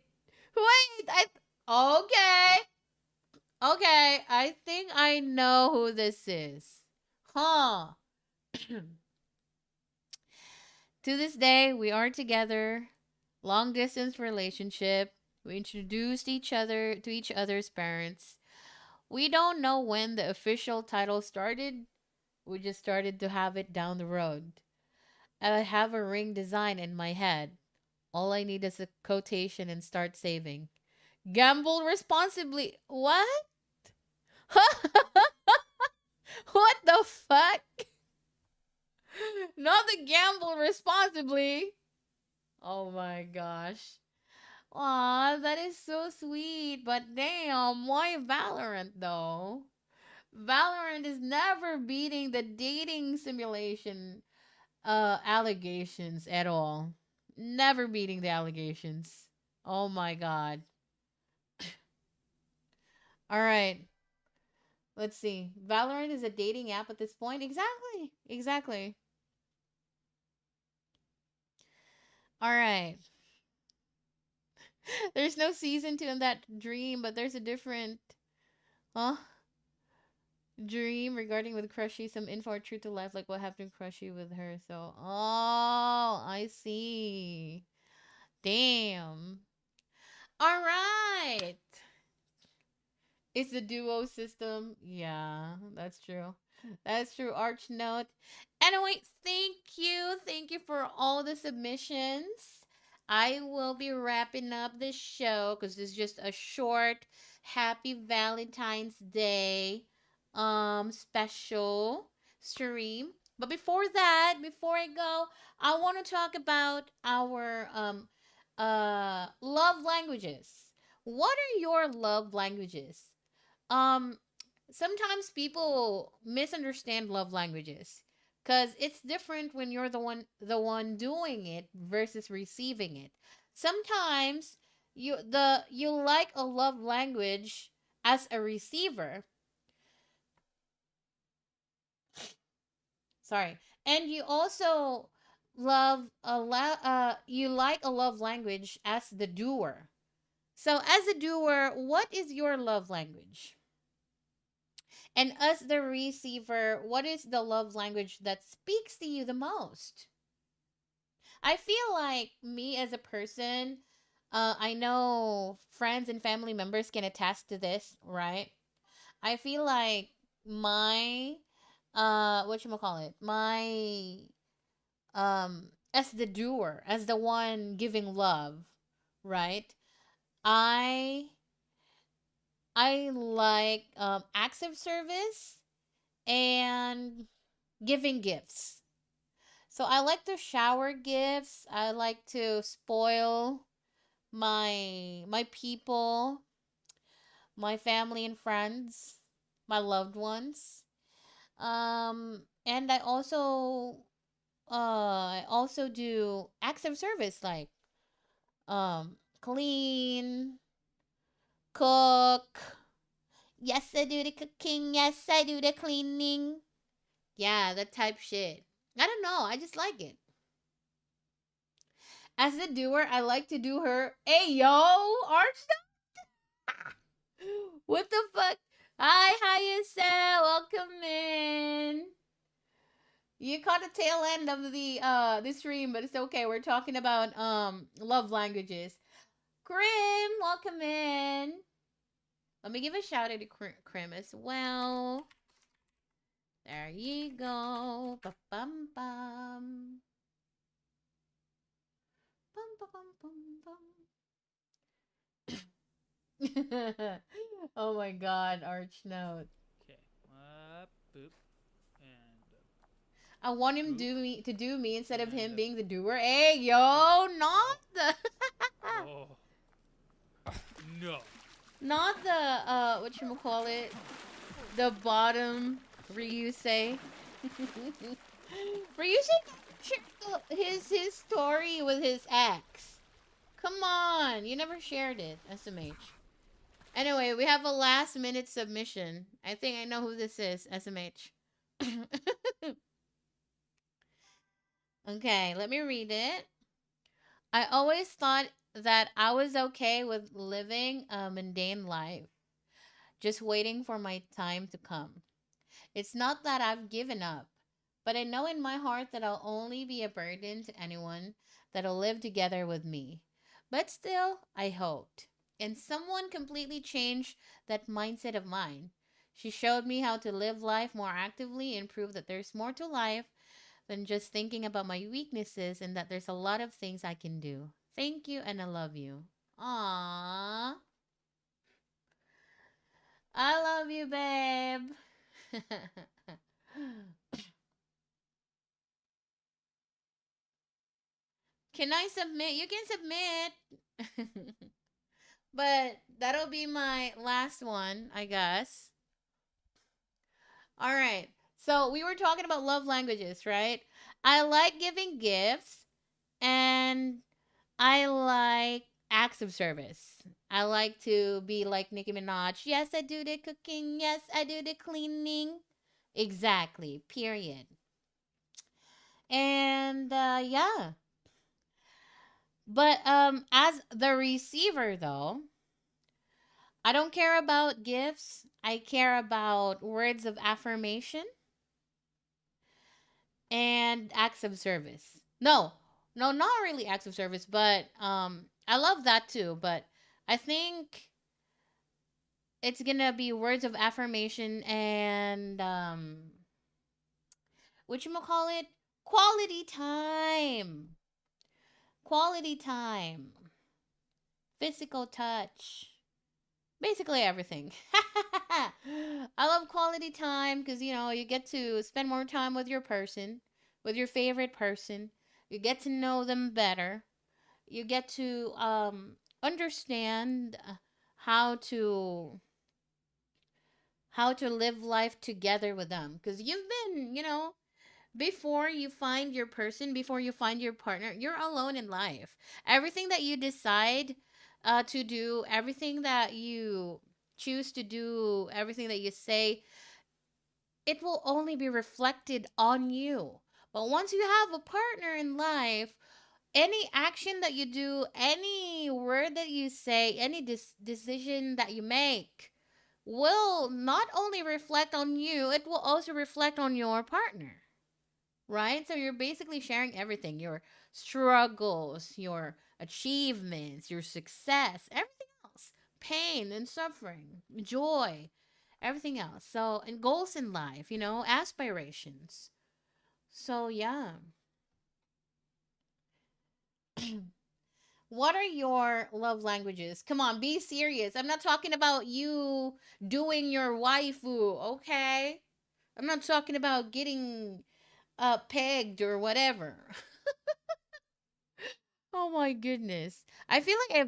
Okay. Okay, I think I know who this is. Huh. To this day, we are together. Long distance relationship. We introduced each other to each other's parents. We don't know when the official title started. We just started to have it down the road. I have a ring design in my head. All I need is a quotation and start saving. Gamble responsibly. What? What the fuck? Not the gamble responsibly. Oh my gosh. Aw, that is so sweet. But damn, why Valorant though? Valorant is never beating the dating simulation allegations at all. Never beating the allegations. Oh my god. All right. Let's see. Valorant is a dating app at this point. Exactly. Exactly. All right. There's no season 2 in that dream, but there's a different huh? Dream regarding with Crushy, some info or true to life, like what happened to Crushy with her. So, oh, I see. Damn. All right. It's the duo system. Yeah, that's true. That's true. Arch note. Anyway, thank you. Thank you for all the submissions. I will be wrapping up this show because this is just a short Happy Valentine's Day special stream. But before that, before I go, I want to talk about our love languages. What are your love languages? Um, Sometimes people misunderstand love languages because it's different when you're the one doing it versus receiving it. Sometimes you like a love language as a receiver. Sorry. And you also you like a love language as the doer. So as a doer, what is your love language? And as the receiver, what is the love language that speaks to you the most? I feel like me as a person, I know friends and family members can attest to this, right? I feel like my, what you call it, my, as the doer, as the one giving love, right? I, I like acts of service and giving gifts. So I like to shower gifts. I like to spoil my people, my family and friends, my loved ones. And I also do acts of service like clean, cook. Yes, I do the cooking. Yes, I do the cleaning. Yeah, that type shit. I don't know. I just like it. As a doer, I like to do her. Hey, yo, Arch. What the fuck? Hi, Hayasa. Welcome in. You caught the tail end of the stream, but it's okay. We're talking about love languages. Krim, welcome in. Let me give a shout out to Krim as well. There you go. Ba-bum bum. Bum bum bum bum. Oh my god, Arch note. Okay. Boop. And. I want him Boop. to do me instead of him And, being the doer. Hey yo, not the Oh. No. not the what you call it, the bottom Ryusei. Ryusei shared his story with his ex. Come on, you never shared it, SMH. Anyway, we have a last minute submission. I think I know who this is, SMH. Okay, let me read it. I always thought that I was okay with living a mundane life, just waiting for my time to come. It's not that I've given up, but I know in my heart that I'll only be a burden to anyone that'll live together with me. But still, I hoped. and someone completely changed that mindset of mine. She showed me how to live life more actively and prove that there's more to life than just thinking about my weaknesses and that there's a lot of things I can do. Thank you and I love you. Aww. I love you, babe. Can I submit? You can submit. But that'll be my last one, I guess. All right. So we were talking about love languages, right? I like giving gifts and I like acts of service. I like to be like Nicki Minaj. Yes, I do the cooking. Yes, I do the cleaning. Exactly. Period. And yeah. But as the receiver though, I don't care about gifts. I care about words of affirmation and acts of service. No, no, not really acts of service, but I love that too. But I think it's gonna be words of affirmation and what you call it, quality time, quality time, physical touch. Basically everything. I love quality time because you get to spend more time with your person, with your favorite person. You get to know them better. You get to understand how to how to live life together with them because you've been, before you find your person, before you find your partner, you're alone in life. Everything that you decide to do, everything that you choose to do, everything that you say, it will only be reflected on you. But once you have a partner in life, any action that you do, any word that you say, any decision that you make will not only reflect on you, it will also reflect on your partner, right? So you're basically sharing everything, your struggles, your achievements, your success, everything else, pain and suffering, joy, everything else. So, and goals in life, aspirations. So, yeah. What are your love languages? Come on, be serious. I'm not talking about you doing your waifu, okay? I'm not talking about getting pegged or whatever. Oh my goodness. I feel like I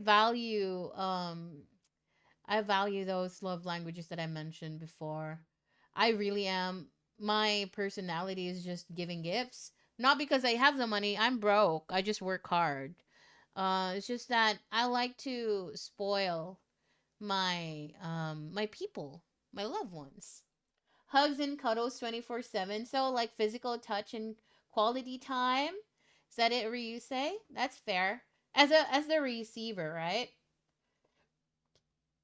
value those love languages that I mentioned before. I really am. My personality is just giving gifts. Not because I have the money. I'm broke. I just work hard. It's just that I like to spoil my people, my loved ones. Hugs and cuddles 24/7. So like physical touch and quality time. Is that it, Ryusei? That's fair. As the receiver, right?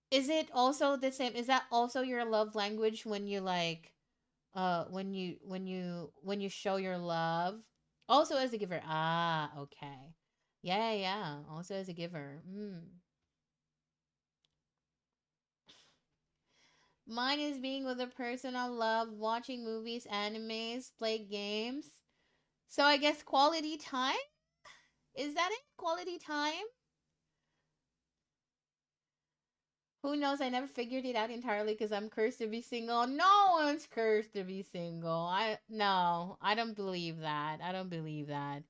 Is it also the same? Is that also your love language when you like when you show your love? Also as a giver. Ah, okay. Yeah, yeah. Also as a giver. Mm. Mine is being with a person I love, watching movies, animes, play games. So I guess quality time? Is that it? Quality time? Who knows? I never figured it out entirely because I'm cursed to be single. No one's cursed to be single. I don't believe that. I don't believe that.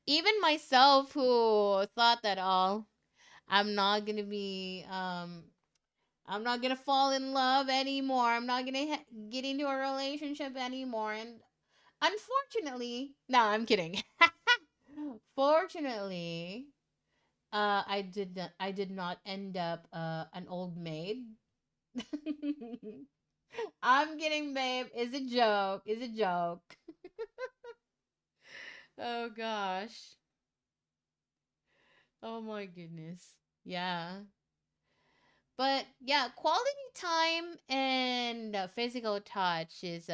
Even myself who thought that I'm not going to be I'm not going to fall in love anymore. I'm not going to get into a relationship anymore and unfortunately, no, I'm kidding. Fortunately, I did not end up an old maid. I'm kidding, babe. It's a joke. It's a joke. Oh gosh. Oh my goodness. Yeah. But yeah, quality time and physical touch is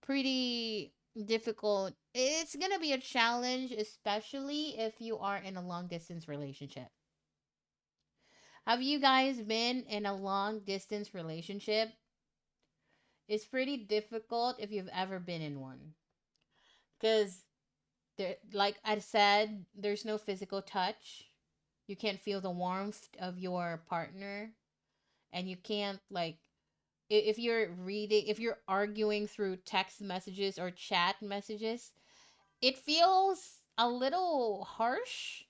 pretty difficult. It's going to be a challenge, especially if you are in a long distance relationship. Have you guys been in a long distance relationship? It's pretty difficult if you've ever been in one. Because, like I said, there's no physical touch. You can't feel the warmth of your partner. And you can't, like, if you're reading, if you're arguing through text messages or chat messages, it feels a little harsh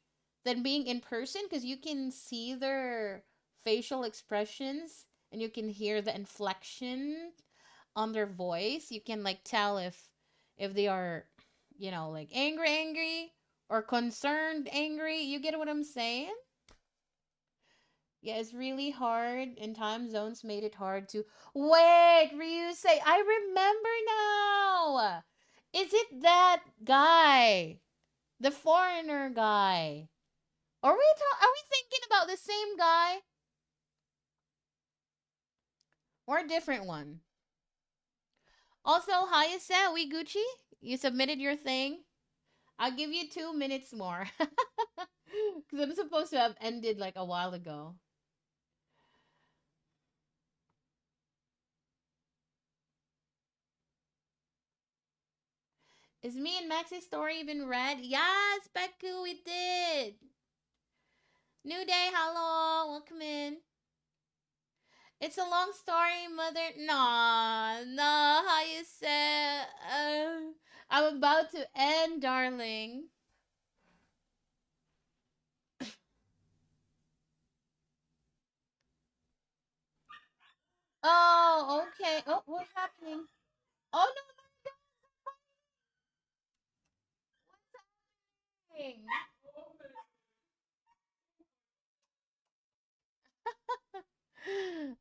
than being in person because you can see their facial expressions and you can hear the inflection on their voice. You can like tell if they are, like angry or concerned angry. You get what I'm saying? Yeah, it's really hard, and time zones made it hard to. Wait, Ryu say, I remember now. Is it that guy? The foreigner guy? Are we thinking about the same guy or a different one? Also, Hayase, we Gucci? You submitted your thing? I'll give you 2 minutes more. Because I'm supposed to have ended like a while ago. Is me and Max's story even read? Yes, Beku, we did. New day, hello, welcome in. It's a long story, mother. Nah, how you say? I'm about to end, darling. Oh, okay. Oh, what's happening? Oh no, what's happening?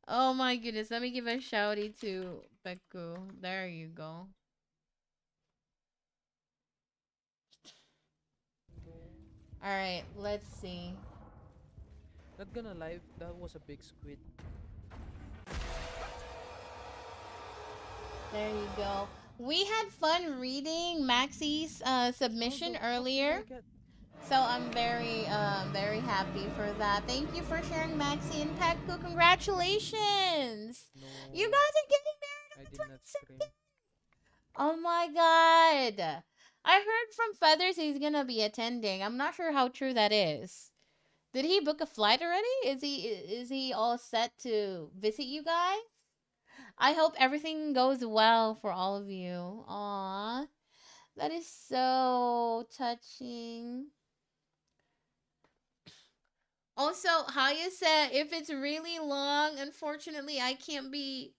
Oh my goodness, let me give a shouty to Beku. There you go. Alright, let's see. Not gonna lie, that was a big squid. There you go. We had fun reading Maxie's submission What did earlier. I get? So I'm very happy for that. Thank you for sharing, Maxie and Pekku. Congratulations! You No, guys are getting married on I the did not 22nd. stream. Oh my god! I heard from Feathers he's gonna be attending. I'm not sure how true that is. Did he book a flight already? Is he all set to visit you guys? I hope everything goes well for all of you. Aw, that is so touching. Also, Haya said if it's really long, unfortunately, I can't be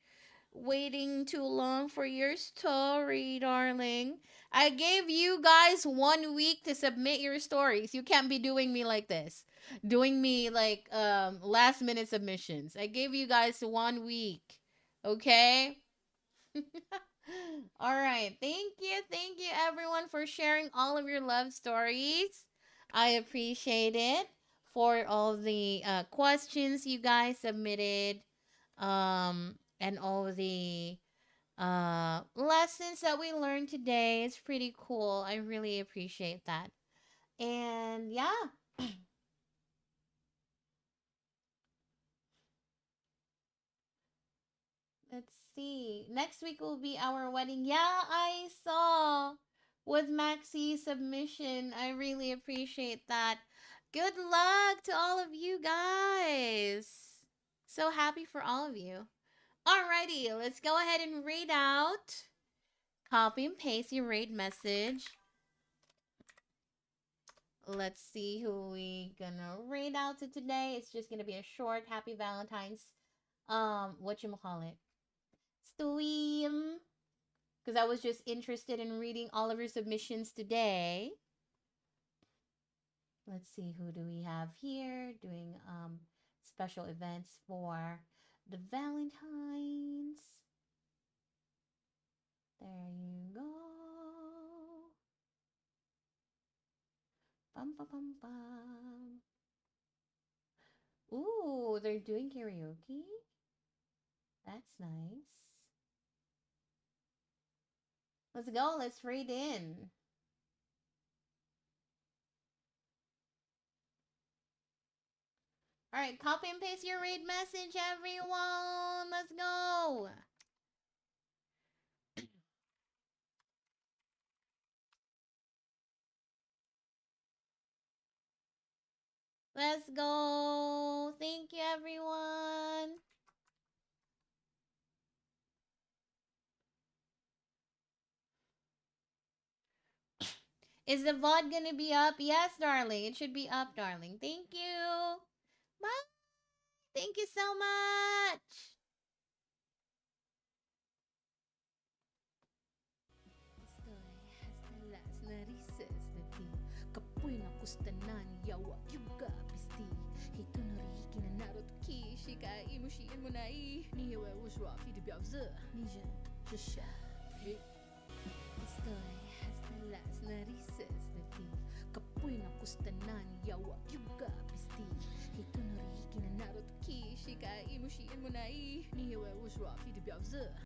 waiting too long for your story, darling. I gave you guys 1 week to submit your stories. You can't be doing me like this. Doing me like last minute submissions. I gave you guys 1 week. Okay? All right. Thank you. Thank you everyone for sharing all of your love stories. I appreciate it for all the questions you guys submitted and all the lessons that we learned today. It's pretty cool. I really appreciate that. And yeah, let's see. Next week will be our wedding. Yeah, I saw with Maxie's submission. I really appreciate that. Good luck to all of you guys. So happy for all of you. Alrighty, let's go ahead and read out. Copy and paste your raid message. Let's see who we gonna read out to today. It's just gonna be a short Happy Valentine's whatchamacallit stream, because I was just interested in reading all of your submissions today. Let's see, who do we have here doing special events for the Valentines. There you go. Bum bum bum bum. Ooh, they're doing karaoke. That's nice. Let's go. Let's read in. Alright, copy and paste your raid message, everyone. Let's go. Let's go. Thank you, everyone. Is the VOD gonna be up? Yes, darling. It should be up, darling. Thank you. Bye. Thank you so much. Estoy hasta las narices de ti. Kapoy na kustanan, yawa yuga pisti. Hito nori kinanaro ki, shikai imushi monai. Ni wa usra fi de biaoze. Ni je sha. Estoy hasta las narices de ti. Kapoy na kustanan, yawa yuga pisti. Hito nori kinanaro ki, shikai imushi monai. Ni wa usra fi de biaoze.